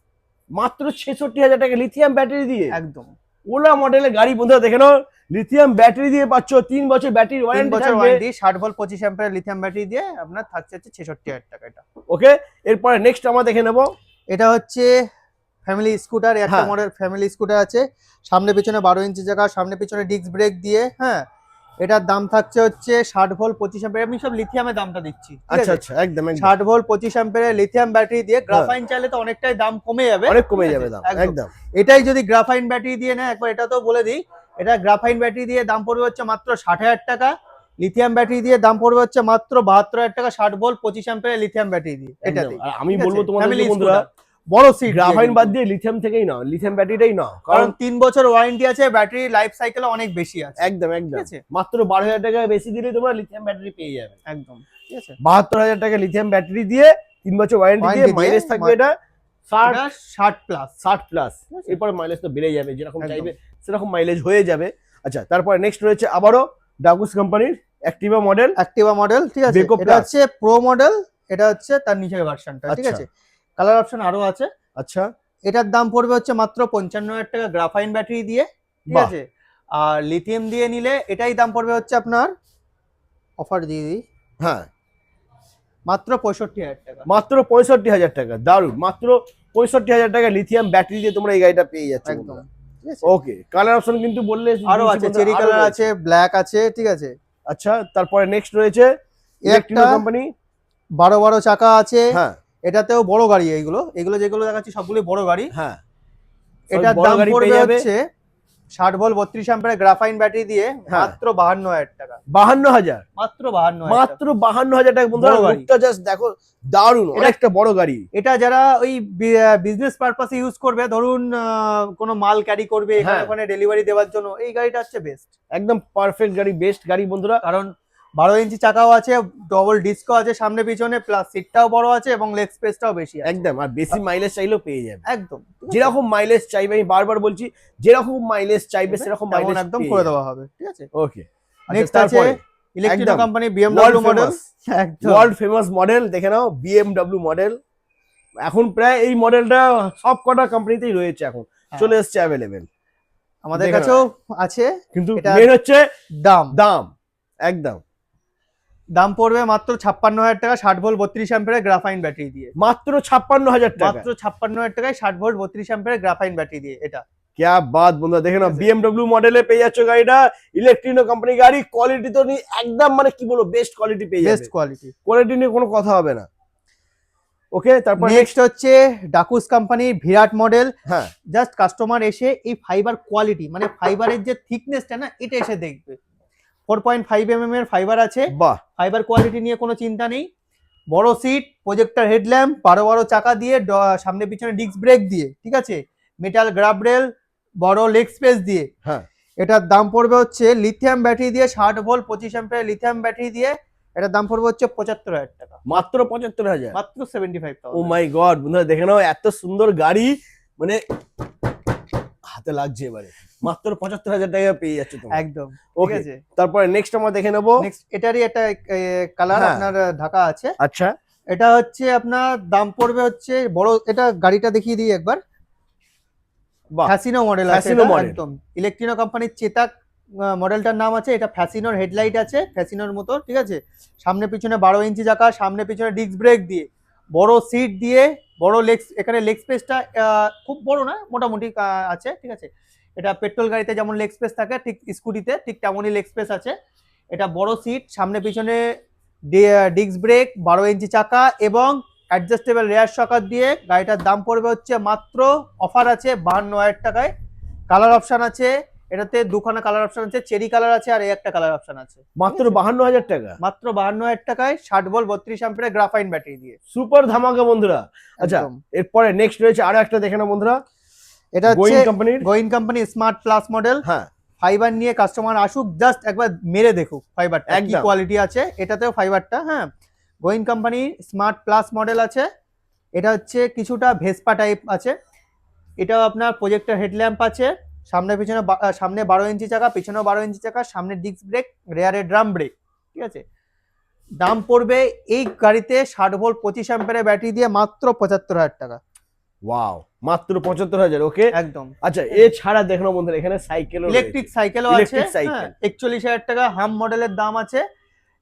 মাত্র 66,000 টাকা লিথিয়াম ব্যাটারি দিয়ে একদম। ওলা মডেলের গাড়ি বন্ধুরা দেখে নাও, লিথিয়াম ব্যাটারি দিয়ে পাচ্ছ, 3 বছর ব্যাটারি 3 ওয়ারেন্টি বছর থাকবে। Warranty, 60 volt 25 ampere lithium battery দিয়ে আপনার থাকছে হচ্ছে 66,000 টাকা এটা। ওকে, এরপরে নেক্সট আমরা দেখে নেবো এটা হচ্ছে ফ্যামিলি স্কুটার, একটা হ্যাঁ। মডেল ফ্যামিলি স্কুটার আছে। সামনে পিছনে 12 ইঞ্চি চাকা, সামনে পিছনে ডিস্ক ব্রেক দিয়ে, হ্যাঁ। এটার দাম থাকছে হচ্ছে 60 ভোল্ট 25 অ্যাম্পিয়ার। আমি সব লিথিয়ামের দামটা দিচ্ছি, ঠিক আচ্ছা আছে? আচ্ছা, একদম একদম 60 ভোল্ট 25 অ্যাম্পিয়ারের লিথিয়াম ব্যাটারি দিয়ে। গ্রাফাইন চাইলে তো অনেকটাই দাম কমে যাবে, অনেক কমে ঠিক যাবে আছে? দাম, একদম। একদম। এটাই যদি গ্রাফাইন ব্যাটারি দিয়ে না, একবার এটা তো বলে দিই, এটা গ্রাফাইন ব্যাটারি দিয়ে দাম পড়বে হচ্ছে মাত্র 60,000 টাকা। লিথিয়াম ব্যাটারি দিয়ে দাম পড়বে হচ্ছে মাত্র 72,000 টাকা, 60 ভোল্ট 25 অ্যাম্পিয়ার লিথিয়াম ব্যাটারি দিয়ে। একদম। এটাতে আর আমি বলবো তোমাদের ফ্যামিলি বন্ধুরা, বড় সিট গ্রাফাইন বাদ দিয়ে লিথিয়াম থেকেই নাও, লিথিয়াম ব্যাটারিটাই নাও, কারণ 3 বছর ওয়ারেন্টি আছে, ব্যাটারি লাইফ সাইকেল অনেক বেশি আছে। একদম একদম। ঠিক আছে, মাত্র 12,000 টাকা বেশি দিলে তোমরা লিথিয়াম ব্যাটারি পেয়ে যাবে। একদম ঠিক আছে। 72,000 টাকা লিথিয়াম ব্যাটারি দিয়ে 3 বছর ওয়ারেন্টি দিয়ে মাইলেজ থাকবে এটা 60 প্লাস। 60 প্লাস। এরপরে মাইলেজ তো বেড়ে যাবে, যেরকম চাইবে সেরকম মাইলেজ হয়ে যাবে। আচ্ছা, তারপরে নেক্সট রয়েছে আবারও ডাকুস কোম্পানির অ্যাক্টিভা মডেল। ঠিক আছে, Beko এটা Plus। হচ্ছে প্রো মডেল, এটা হচ্ছে তার নিচের ভার্সনটা। ঠিক আচ্ছা। আছে, কালার অপশন আরো আছে। আচ্ছা, এটার দাম পড়বে হচ্ছে মাত্র 55,000 টাকা গ্রাফাইন ব্যাটারি দিয়ে। ঠিক বাহ। আছে, আর লিথিয়াম দিয়ে নিলে এটাই দাম পড়বে হচ্ছে আপনার, অফার দিয়ে দিই, হ্যাঁ মাত্র 65,000 টাকা। মাত্র 65,000 টাকা। দারুন, মাত্র 65,000 টাকা লিথিয়াম ব্যাটারি দিয়ে তোমরা এই গাড়িটা পেয়ে যাচ্ছ। একদম ঠিক আছে। ওকে, কালার অপশন কিন্তু বললে আরো আছে, চেরি কালার আছে, ব্ল্যাক আছে। ঠিক আছে, আচ্ছা, তারপরে নেক্সট রয়েছে ইলেকট্রিনো কোম্পানি। 12 চাকা আছে। হ্যাঁ এটাতেও বড় গাড়ি, এগুলো যেগুলো দেখাচ্ছি সবগুলো বড় গাড়ি। হ্যাঁ, এটার বড় দাম গাড়ি পড়বে পেয়ে যাবে। হচ্ছে 60 ভোল্ট 32 অ্যাম্পিয়ার গ্রাফাইন ব্যাটারি দিয়ে হ্যাঁ। মাত্র 52,000 টাকা। 52,000, মাত্র 52,000 মাত্র 52,000 টাকা। বন্ধুরা বড় গাড়ি। লুকটা জাস্ট দেখো, দারুন, একটা বড় গাড়ি। এটা যারা ওই বিজনেস পারপাসে ইউজ করবে, ধরুন কোনো মাল ক্যারি করবে এখানে হ্যাঁ। ওখানে ডেলিভারি দেওয়ার জন্য, এই গাড়িটা হচ্ছে বেস্ট। একদম পারফেক্ট গাড়ি, বেস্ট গাড়ি বন্ধুরা। কারণ 12 ইঞ্চি চাকাও আছে, ডবল ডিস্কও আছে সামনে পিছনে, প্লাস সিটটাও বড় আছে এবং লেগ স্পেসটাও বেশি আছে। একদম, আর বেশি মাইলেজ চাইলেও পেয়ে যাবে। একদম যেরকম মাইলেজ চাইবে, আমি বারবার বলছি, যেরকম মাইলেজ চাইবে সেরকম তেমন মাইলেজ একদম করে দেওয়া হবে। ঠিক আছে, ওকে। নেক্সট আছে ইলেকট্রিনো একদম। Company BMW model. একদম ওয়ার্ল্ড ফেমাস মডেল, দেখে নাও BMW মডেল। এখন প্রায় এই মডেলটা সব কটা কোম্পানিতেই রয়েছে, এখন চলে এসেছে অ্যাভেলেবেল। আমাদের দেখে কাছেও আছে। কিন্তু এটা মেন হচ্ছে দাম দাম। একদম, দাম পড়বে মাত্র 56,000 টাকা, 60 ভোল্ট 32 অ্যাম্পিয়ার গ্রাফাইন ব্যাটারি দিয়ে। মাত্র 56,000 টাকা। মাত্র 56,000 টাকায় 60 ভোল্ট 32 অ্যাম্পিয়ার গ্রাফাইন ব্যাটারি দিয়ে। এটা क्या बात বন্ধুরা, দেখে নাও BMW মডেলে পেয়ে যাচ্ছ গাড়িটা, ইলেকট্রিনো কোম্পানি গাড়ি। কোয়ালিটি তো একদম মানে কি বলবো, বেস্ট কোয়ালিটি পেয়ে যাবে। বেস্ট কোয়ালিটি, কোয়ালিটি নিয়ে কোনো কথা হবে না। ওকে, তারপর নেক্সট হচ্ছে ডাকুস কোম্পানির ভিরাট মডেল। হ্যাঁ, জাস্ট কাস্টমার এসে এই ফাইবার কোয়ালিটি, মানে ফাইবারের যে থিকনেসটা না, এটা এসে দেখবে। 4.5 mm এর ফাইবার আছে। বাহ, ফাইবার কোয়ালিটি নিয়ে কোনো চিন্তা নেই। বড় সিট, প্রজেক্টর হেডল্যাম্প, 12 চাকা দিয়ে, সামনে পিছনে ডিস্ক ব্রেক দিয়ে। ঠিক আছে, মেটাল গ্রাব রেল, বড় লেগ স্পেস দিয়ে। হ্যাঁ, এটার দাম পড়বে হচ্ছে লিথিয়াম ব্যাটারি দিয়ে 60 ভোল্ট 25 অ্যাম্পিয়ার লিথিয়াম ব্যাটারি দিয়ে। এটার দাম পড়বে হচ্ছে 75,000 টাকা। মাত্র 75,000। মাত্র 75,000। ও মাই গড বন্ধুরা, দেখে নাও এত সুন্দর গাড়ি, মানে হাতে লাগছে এবারে। মাত্র 75,000 টাকা পেয়ে যাচ্ছে তোমরা। একদম ঠিক ওকে, আছে। তারপরে নেক্সট আমরা দেখে নেবো। নেক্সট এটারই একটা কালার হ্যাঁ। আপনার ঢাকা আছে। আচ্ছা, এটা হচ্ছে আপনার দাম পড়বে হচ্ছে বড়, এটা গাড়িটা দেখিয়ে দিই একবার। বাহ, ফ্যাসিনো মডেল আছে ফ্যাসিনো এটা, model। একদম ইলেকট্রিনো কোম্পানির চেতাক মডেলটার নাম আছে। এটা ফ্যাসিনোর হেডলাইট আছে, ফ্যাসিনোর মতো। ঠিক আছে, সামনে পিছনে 12 ইঞ্চি চাকা, সামনে পিছনে ডিস্ক ব্রেক দিয়ে, বড় সিট দিয়ে, বড় লেগ, এখানে লেগ স্পেসটা খুব বড় না, মোটামুটি আছে। ঠিক আছে, এটা পেট্রোল গাড়িতে যেমন লেগ স্পেস থাকে, ঠিক স্কুটিতে ঠিক তেমনই লেগ স্পেস আছে। এটা বড় সিট, সামনে পিছনে ডিস্ক ব্রেক, 12 ইঞ্চি চাকা এবং অ্যাডজাস্টেবল রেয়ার শকার দিয়ে। গাড়িটার দাম পড়বে হচ্ছে মাত্র, অফার আছে 52,000 টাকায়। কালার অপশন আছে এটাতে, দুখানা কালার অপশন আছে, চেরি কালার আছে আর এই একটা কালার অপশন আছে। মাত্র 52,000 টাকা। মাত্র 52,000 টাকায় 60 ভোল্ট 32 অ্যাম্পিয়ার গ্রাফাইন ব্যাটারি দিয়ে। সুপার ধামাকা বন্ধুরা। আচ্ছা, একদম। এরপরে নেক্সট রয়েছে আরো একটা, দেখে নাও বন্ধুরা, এটা হচ্ছে গোয়িং কোম্পানির। Going company smart plus model. হ্যাঁ, ফাইবার নিয়ে কাস্টমার আসুক, জাস্ট একবার মেরে দেখুক ফাইবারটা কি একদম। কোয়ালিটি আছে। এটাতেও ফাইবারটা, হ্যাঁ, going company smart plus model আছে। এটা হচ্ছে কিছুটা ভেসপা টাইপ আছে। এটাও আপনার প্রজেক্টর হেডল্যাম্প আছে, সামনে পিছনে সামনে 12 ইঞ্চি চাকা, পিছনেও 12 ইঞ্চি চাকা, সামনে ডিস্ক ব্রেক, রেয়ারে ড্রাম ব্রেক। ঠিক আছে, দাম পড়বে এই গাড়িতে 60 ভোল্ট 25 অ্যাম্পিয়ারের ব্যাটারি দিয়ে মাত্র 75,000 টাকা। ওয়াও, মাত্র 75,000। ওকে, একদম। আচ্ছা, এছাড়া দেখো না বন্ধুরা, এখানে সাইকেল, ইলেকট্রিক সাইকেলও আছে। ইলেকট্রিক সাইকেল 41,000 টাকা হাম মডেলের দাম আছে।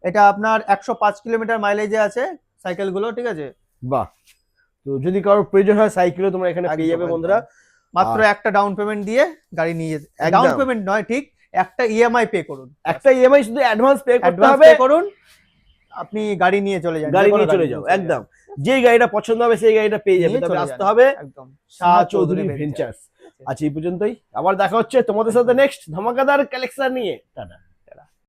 এটা আপনার 105 কিলোমিটার মাইলেজে আছে সাইকেলগুলো। ঠিক আছে, বাহ। তো যদি কারোর প্রয়োজন হয় সাইকেলও তোমরা এখানে পেয়ে যাবে একদম, বন্ধুরা। মাত্র একটা ডাউন পেমেন্ট দিয়ে গাড়ি নিয়ে যেতে, একদম। ডাউন পেমেন্ট নয়, ঠিক একটা ইএমআই পে করুন, একটা ইএমআই শুধু অ্যাডভান্স পে করতে অ্যাডভান্স হবে, পে করুন, আপনি গাড়ি নিয়ে চলে যান, গাড়ি যে কোনো নিয়ে চলে গাড়ি যাও। নিয়ে চলে একদম, যান। যে গাড়িটা পছন্দ হবে সেই গাড়িটা পেয়ে যাবে। নিয়ে তবে চলে আসতে যান। হবে একদম শাহ চৌধুরী ভেঞ্চার্স। আচ্ছা, এই পর্যন্তই। আবার দেখা হচ্ছে তোমাদের সাথে নেক্সট ধামাকাদার কালেকশন নিয়ে। টাটা।